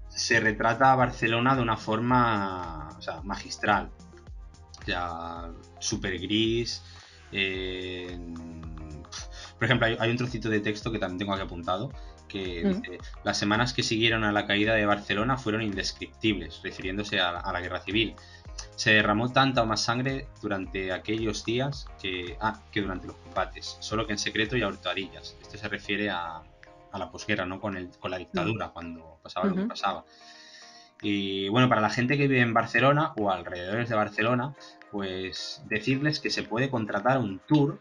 Se retrata a Barcelona de una forma, o sea, magistral, ya súper gris. Por ejemplo, hay un trocito de texto que también tengo aquí apuntado, que dice: las semanas que siguieron a la caída de Barcelona fueron indescriptibles, refiriéndose a la guerra civil. Se derramó tanta o más sangre durante aquellos días que durante los combates, solo que en secreto y a hurtadillas. Esto se refiere a la posguerra, ¿no? Con la dictadura, cuando pasaba lo que pasaba. Y bueno, para la gente que vive en Barcelona o alrededores de Barcelona, pues decirles que se puede contratar un tour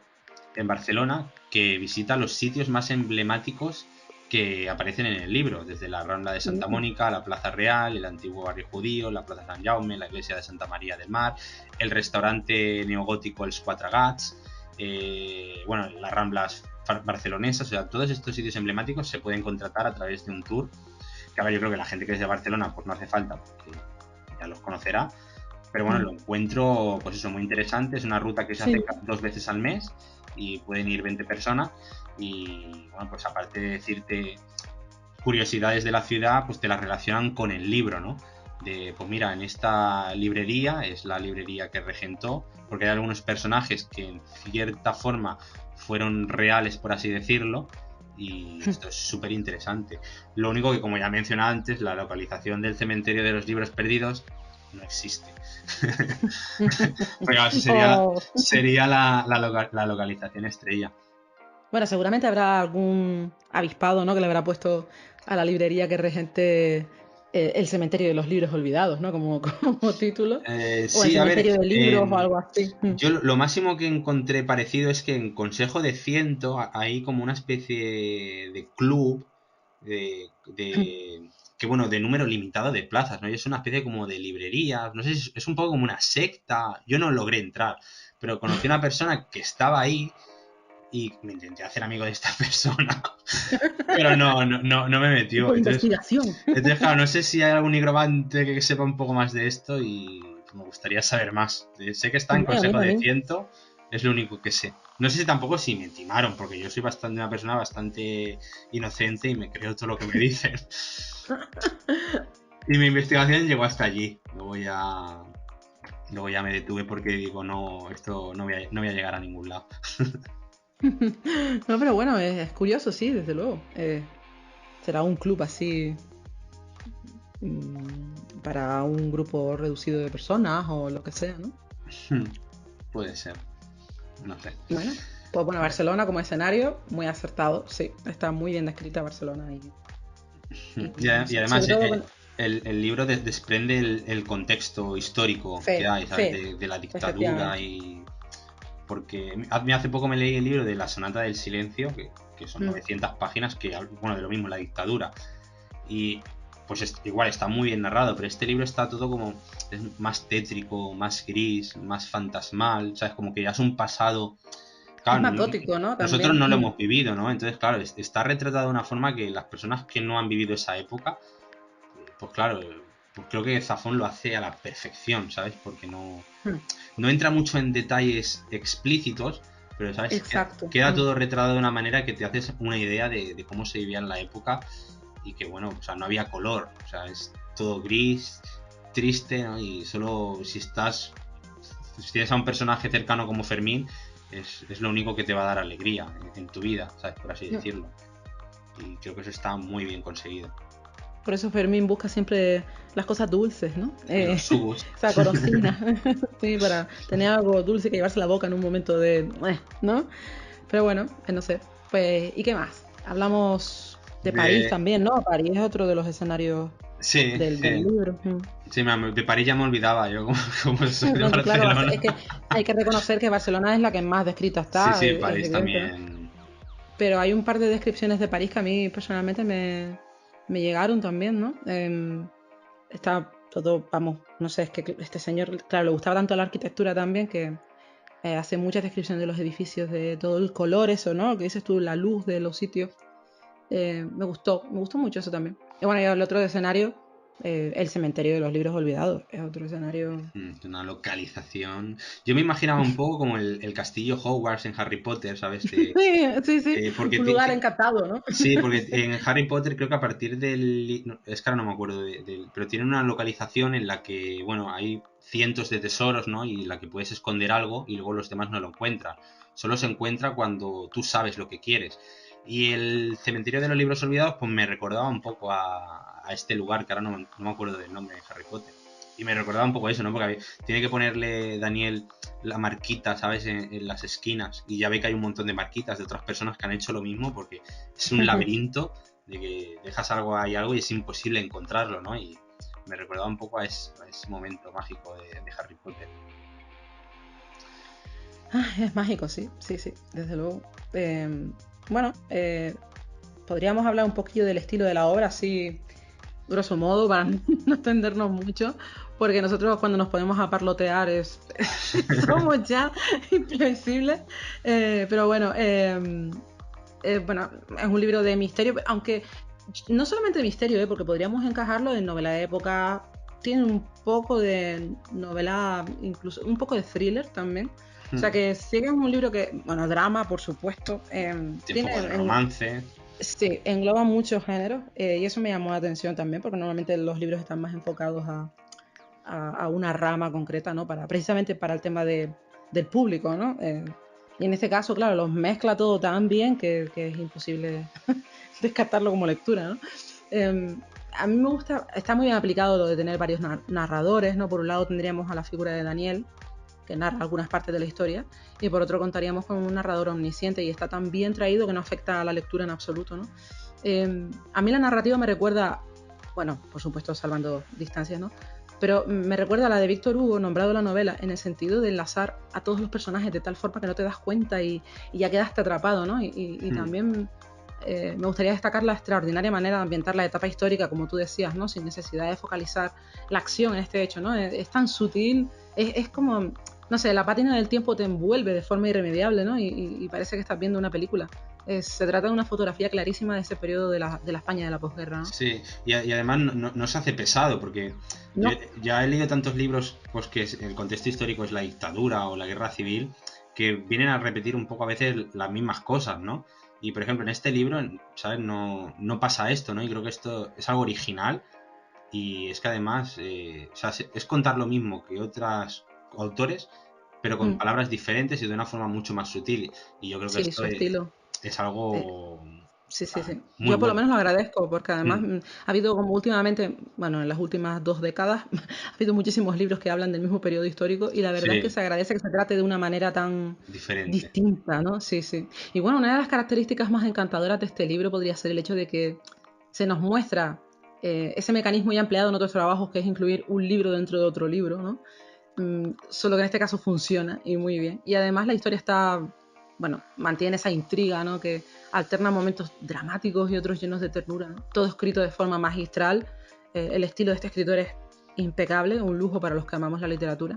en Barcelona que visita los sitios más emblemáticos que aparecen en el libro, desde la Rambla de Santa Mónica, la Plaza Real, el antiguo barrio judío, la Plaza San Jaume, la iglesia de Santa María del Mar, el restaurante neogótico Els Quatre Gats, bueno, las Ramblas barcelonesas. O sea, todos estos sitios emblemáticos se pueden contratar a través de un tour, que ahora yo creo que la gente que es de Barcelona pues no hace falta, porque ya los conocerá. Pero bueno, lo encuentro, pues eso, muy interesante. Es una ruta que se hace 2 veces al mes y pueden ir 20 personas. Y bueno, pues aparte de decirte curiosidades de la ciudad, pues te las relacionan con el libro, ¿no? De, pues mira, en esta librería, es la librería que regentó, porque hay algunos personajes que en cierta forma fueron reales, por así decirlo, y esto es súper interesante. Lo único que, como ya mencioné antes, la localización del cementerio de los libros perdidos no existe. Pero sería la localización estrella. Bueno, seguramente habrá algún avispado, ¿no?, que le habrá puesto a la librería que regente el cementerio de los libros olvidados, ¿no?, como título. O el cementerio de libros o algo así. Yo lo máximo que encontré parecido es que en Consejo de Ciento hay como una especie de club que bueno, de número limitado de plazas, ¿no? Y es una especie como de librería, no sé, es un poco como una secta. Yo no logré entrar, pero conocí a una persona que estaba ahí y me intenté hacer amigo de esta persona, pero no me metió. Investigación. Entonces, claro, no sé si hay algún nigromante que sepa un poco más de esto y me gustaría saber más. Sé que está en Consejo de Ciento, es lo único que sé. No sé si tampoco si me timaron, porque yo soy una persona bastante inocente y me creo todo lo que me dicen. Y mi investigación llegó hasta allí. Luego ya me detuve porque digo, no, esto no voy a llegar a ningún lado. No, pero bueno, es curioso, sí, desde luego. Será un club así para un grupo reducido de personas o lo que sea, ¿no? Puede ser. No sé. Bueno, pues bueno, Barcelona como escenario, muy acertado, sí. Está muy bien descrita Barcelona. Y además el libro desprende el contexto histórico que hay, ¿sabes? De la dictadura. Y porque hace poco me leí el libro de La Sonata del Silencio, que son 900 páginas, que bueno, de lo mismo, la dictadura. Y pues igual está muy bien narrado, pero este libro está todo como es más tétrico, más gris, más fantasmal, ¿sabes? Como que ya es un pasado. Claro, es más gótico, ¿no? Nosotros también. no lo hemos vivido, ¿no? Entonces, claro, está retratado de una forma que las personas que no han vivido esa época, pues claro, pues creo que Zafón lo hace a la perfección, ¿sabes? Porque no entra mucho en detalles explícitos, pero, ¿sabes? Exacto. Queda todo retratado de una manera que te haces una idea de cómo se vivía en la época. y que bueno, o sea, no había color, o sea, es todo gris, triste, ¿no? Y solo si tienes a un personaje cercano como Fermín, es lo único que te va a dar alegría en tu vida, ¿sabes? Por así decirlo. Y creo que eso está muy bien conseguido. Por eso Fermín busca siempre las cosas dulces, ¿no? Los subos. Esa golosina. Sí, para tener algo dulce que llevarse a la boca en un momento de... ¿no? Pero bueno, no sé. Pues, ¿y qué más? Hablamos de París también, ¿no? París es otro de los escenarios del libro. Sí, de París ya me olvidaba yo como soy de No, claro, Barcelona. es que hay que reconocer que Barcelona es la que más descrita está. Sí, es París evidente, también. ¿no? Pero hay un par de descripciones de París que a mí personalmente me llegaron también, ¿no? Está todo, vamos, no sé, es que este señor, claro, le gustaba tanto la arquitectura también que hace muchas descripciones de los edificios, de todo el color, eso, ¿no? Que dices tú, la luz de los sitios. Me gustó mucho eso también. Y bueno, y el otro escenario, el cementerio de los libros olvidados, es otro escenario. Una localización. Yo me imaginaba un poco como el castillo Hogwarts en Harry Potter, ¿sabes? Sí, Porque un lugar encantado, ¿no? Sí, porque en Harry Potter creo que a partir es que ahora no me acuerdo pero tiene una localización en la que, bueno, hay cientos de tesoros, ¿no? Y en la que puedes esconder algo y luego los demás no lo encuentran. Solo se encuentra cuando tú sabes lo que quieres. Y el cementerio de los libros olvidados, pues me recordaba un poco a este lugar, que ahora no me acuerdo del nombre de Harry Potter. Y me recordaba un poco eso, ¿no? Porque tiene que ponerle Daniel la marquita, ¿sabes? En las esquinas. Y ya ve que hay un montón de marquitas de otras personas que han hecho lo mismo, porque es un laberinto de que dejas algo y es imposible encontrarlo, ¿no? Y me recordaba un poco a ese momento mágico de Harry Potter. Es mágico, sí, desde luego. Bueno, podríamos hablar un poquillo del estilo de la obra, así, grosso modo, para no extendernos mucho, porque nosotros cuando nos ponemos a parlotear somos ya imprevisibles. Pero bueno, bueno, es un libro de misterio, aunque no solamente de misterio, porque podríamos encajarlo en novela de época, tiene un poco de novela, incluso un poco de thriller también. O sea que sí que es un libro que, bueno, drama, por supuesto. Tiene un poco de romance. Sí, engloba muchos géneros y eso me llamó la atención también, porque normalmente los libros están más enfocados a una rama concreta, ¿no? Precisamente para el tema del público, ¿no? Y en este caso, claro, los mezcla todo tan bien que es imposible descartarlo como lectura, ¿no? A mí me gusta, está muy bien aplicado lo de tener varios narradores, ¿no? Por un lado tendríamos a la figura de Daniel, que narra algunas partes de la historia, y por otro contaríamos con un narrador omnisciente, y está tan bien traído que no afecta a la lectura en absoluto, ¿no? A mí la narrativa me recuerda, bueno, por supuesto salvando distancias, ¿no? Pero me recuerda a la de Víctor Hugo, nombrado la novela, en el sentido de enlazar a todos los personajes de tal forma que no te das cuenta y ya quedaste atrapado, ¿no? Y también me gustaría destacar la extraordinaria manera de ambientar la etapa histórica, como tú decías, ¿no? Sin necesidad de focalizar la acción en este hecho, ¿no? Es tan sutil, es como, no sé, la pátina del tiempo te envuelve de forma irremediable, ¿no? Y parece que estás viendo una película. Se trata de una fotografía clarísima de ese periodo de la España de la posguerra, ¿no? Sí, y además no se hace pesado, porque no. yo ya he leído tantos libros pues que el contexto histórico es la dictadura o la guerra civil, que vienen a repetir un poco a veces las mismas cosas, ¿no? Y por ejemplo en este libro, ¿sabes? No pasa esto, ¿no? Y creo que esto es algo original, y es que además o sea, es contar lo mismo que otros autores, pero con palabras diferentes y de una forma mucho más sutil. Y yo creo que esto su estilo. Es algo... Sí. Muy Yo por lo bueno. menos lo agradezco, porque además ha habido como últimamente, bueno, en las últimas 2 décadas, ha habido muchísimos libros que hablan del mismo periodo histórico, y la verdad es que se agradece que se trate de una manera tan diferente, distinta, ¿no? Sí. Y bueno, una de las características más encantadoras de este libro podría ser el hecho de que se nos muestra ese mecanismo ya empleado en otros trabajos, que es incluir un libro dentro de otro libro, ¿no? Solo que en este caso funciona y muy bien. Y además la historia está, bueno, mantiene esa intriga, ¿no? Que alterna momentos dramáticos y otros llenos de ternura, ¿no? Todo escrito de forma magistral. El estilo de este escritor es impecable, un lujo para los que amamos la literatura.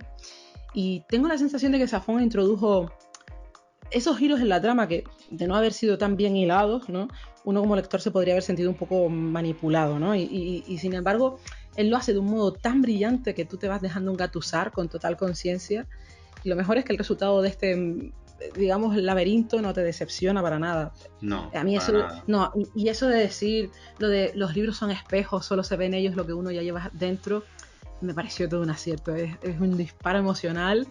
Y tengo la sensación de que Safón introdujo esos giros en la trama que, de no haber sido tan bien hilados, ¿no? Uno como lector se podría haber sentido un poco manipulado, ¿no? Y sin embargo, él lo hace de un modo tan brillante que tú te vas dejando engatusar con total conciencia. Y lo mejor es que el resultado de este digamos, el laberinto no te decepciona para nada. No, A mí para eso, nada. no, y eso de decir lo de los libros son espejos, solo se ve en ellos lo que uno ya lleva dentro, me pareció todo un acierto. Es un disparo emocional,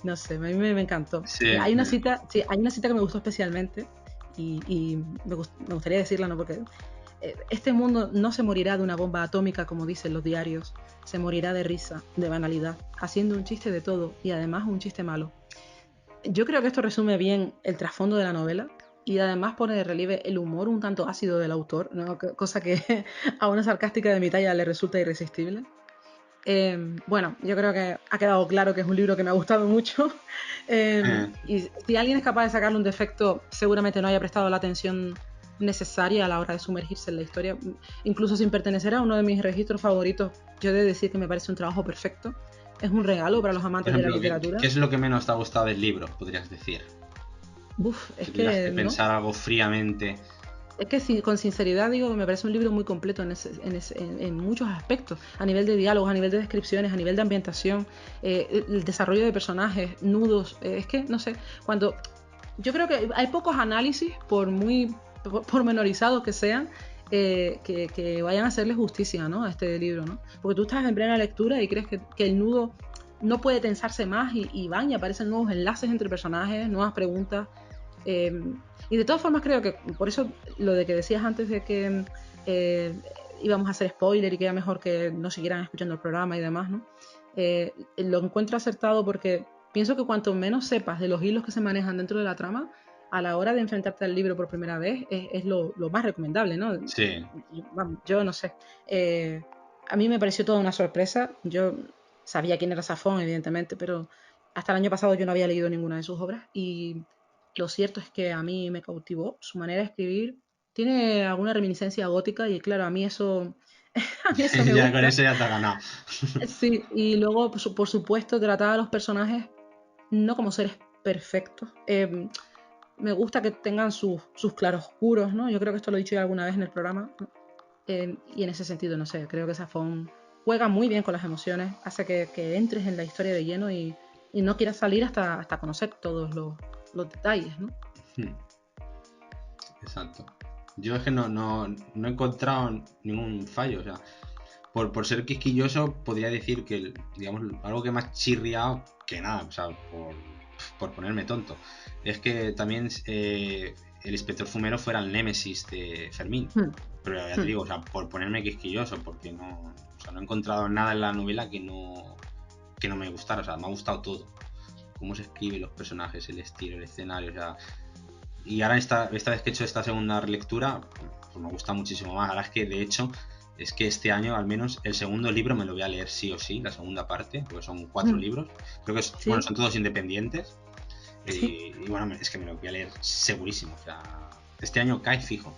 no sé, a mí me encantó. Sí, Hay una cita, sí, hay una cita que me gustó especialmente y me gustaría decirla, ¿no? Porque este mundo no se morirá de una bomba atómica, como dicen los diarios, se morirá de risa, de banalidad, haciendo un chiste de todo y además un chiste malo. Yo creo que esto resume bien el trasfondo de la novela y además pone de relieve el humor un tanto ácido del autor, ¿no? Cosa que a una sarcástica de mi talla le resulta irresistible. Bueno, yo creo que ha quedado claro que es un libro que me ha gustado mucho. Y si alguien es capaz de sacarle un defecto, seguramente no haya prestado la atención necesaria a la hora de sumergirse en la historia. Incluso sin pertenecer a uno de mis registros favoritos, yo he de decir que me parece un trabajo perfecto. Es un regalo para los por amantes de la ejemplo, literatura. ¿qué es lo que menos te ha gustado del libro, podrías decir? Uf, Si es tuvieras que que no. pensar algo fríamente. Es que sí, con sinceridad digo que me parece un libro muy completo en muchos aspectos, a nivel de diálogos, a nivel de descripciones, a nivel de ambientación, el desarrollo de personajes, nudos, es que, no sé, cuando yo creo que hay pocos análisis, por muy pormenorizados que sean, que vayan a hacerle justicia, ¿no? A este libro, ¿no? Porque tú estás en plena lectura y crees que el nudo no puede tensarse más y van y aparecen nuevos enlaces entre personajes, nuevas preguntas. Eh, y de todas formas creo que, por eso lo de que decías antes de que eh, íbamos a hacer spoiler y que era mejor que no siguieran escuchando el programa y demás, ¿no? Lo encuentro acertado porque pienso que cuanto menos sepas de los hilos que se manejan dentro de la trama, a la hora de enfrentarte al libro por primera vez, es lo más recomendable, ¿no? Sí. Yo no sé. A mí me pareció toda una sorpresa. Yo sabía quién era Safón, evidentemente, pero hasta el año pasado yo no había leído ninguna de sus obras y lo cierto es que a mí me cautivó su manera de escribir. Tiene alguna reminiscencia gótica y claro, a mí eso, a mí eso me Ya con gusta. eso ya te ha ganado. Sí, y luego, por supuesto, trataba a los personajes no como seres perfectos. Me gusta que tengan sus claroscuros, ¿no? Yo creo que esto lo he dicho ya alguna vez en el programa, ¿no? Y en ese sentido, no sé, creo que Safón juega muy bien con las emociones, hace que entres en la historia de lleno y no quieras salir hasta conocer todos los detalles, ¿no? Exacto. Yo es que no he encontrado ningún fallo. O sea, por ser quisquilloso, podría decir que, digamos, algo que me ha chirriado, que nada, o sea, por ponerme tonto, es que también el inspector Fumero fuera el némesis de Fermín. Hmm, Pero ya te hmm. digo, o sea, por ponerme quisquilloso, porque no, o sea, no he encontrado nada en la novela que no me gustara. O sea, me ha gustado todo. Cómo se escriben los personajes, el estilo, el escenario, o sea. Y ahora esta vez que he hecho esta segunda lectura, pues me gusta muchísimo más. Ahora es que, de hecho, es que este año al menos el segundo libro me lo voy a leer sí o sí, la segunda parte, porque son 4 libros. Creo que bueno, Sí, son todos independientes. sí. Y bueno, es que me lo voy a leer segurísimo. O sea, este año cae fijo.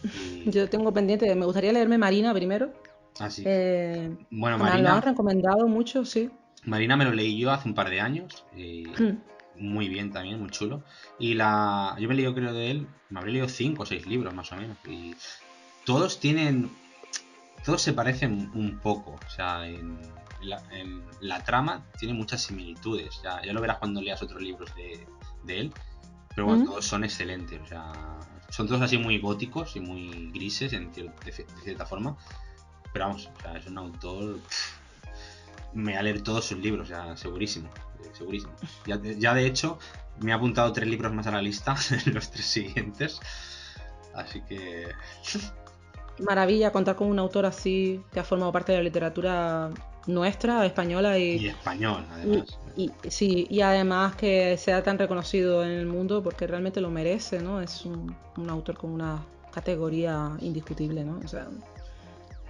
Y Yo tengo pendiente, me gustaría leerme Marina primero. así. Eh, Bueno, Me lo han Marina, recomendado mucho, sí. Marina me lo leí yo hace un par de años. Hmm, Muy bien también, muy chulo. Yo me he leído, creo, de él, me habré leído 5 o 6 libros más o menos. Y todos todos se parecen un poco. O sea, en la trama tiene muchas similitudes. Ya lo verás cuando leas otros libros de él. Pero bueno, hmm. todos son excelentes. O sea, son todos así muy góticos y muy grises de cierta forma. Pero vamos, o sea, es un autor. Me voy a leer todos sus libros, ya, segurísimo. Segurísimo. Ya de hecho, me he apuntado 3 libros más a la lista, los 3 siguientes. Así que. Maravilla contar con un autor así que ha formado parte de la literatura nuestra, española, Y español, y, además. sí, y además que sea tan reconocido en el mundo porque realmente lo merece, ¿no? Es un autor con una categoría indiscutible, ¿no? O sea,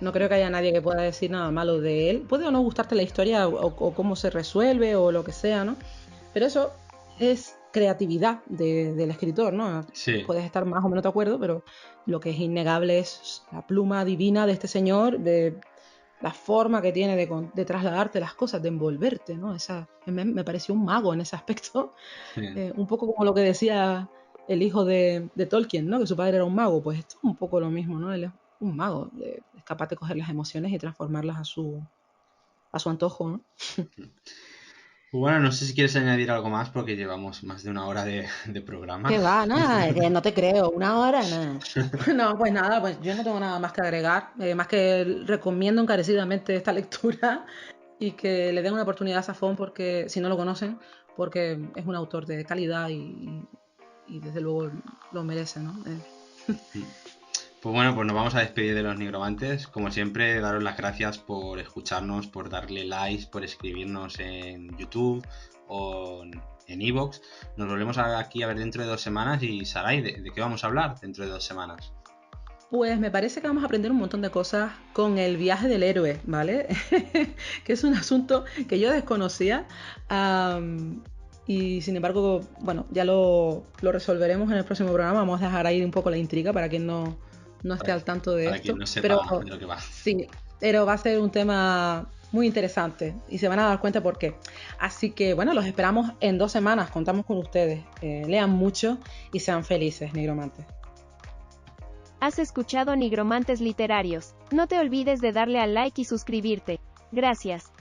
no creo que haya nadie que pueda decir nada malo de él. Puede o no gustarte la historia o cómo se resuelve o lo que sea, ¿no? Pero eso es creatividad del escritor, ¿no? Sí. Puedes estar más o menos de acuerdo, pero lo que es innegable es la pluma divina de este señor, de la forma que tiene de trasladarte las cosas, de envolverte, ¿no? Me pareció un mago en ese aspecto. Un poco como lo que decía el hijo de Tolkien, ¿no? Que su padre era un mago. Pues esto es un poco lo mismo, ¿no? Él es un mago, es capaz de coger las emociones y transformarlas a su antojo, ¿no? Bueno, no sé si quieres añadir algo más porque llevamos más de una hora de programa. Que va, nada, que no te creo, 1 hora, nada. No, pues nada, pues yo no tengo nada más que agregar, más que recomiendo encarecidamente esta lectura y que le den una oportunidad a Safón porque, si no lo conocen, porque es un autor de calidad y desde luego lo merece, ¿no? Pues bueno, pues nos vamos a despedir de los nigromantes. Como siempre, daros las gracias por escucharnos, por darle likes, por escribirnos en YouTube o en iVoox. Nos volvemos aquí a ver dentro de 2 semanas. Y Saray, ¿de qué vamos a hablar dentro de 2 semanas? Pues me parece que vamos a aprender un montón de cosas con el viaje del héroe, ¿vale? Que es un asunto que yo desconocía. Y sin embargo, bueno, ya lo resolveremos en el próximo programa. Vamos a dejar ahí un poco la intriga para quien no esté al tanto de Para esto. quien no sepa Pero de lo que va. sí, pero va a ser un tema muy interesante y se van a dar cuenta por qué. Así que bueno, los esperamos en 2 semanas. Contamos con ustedes. Lean mucho y sean felices, nigromantes. Has escuchado Nigromantes Literarios. No te olvides de darle al like y suscribirte. Gracias.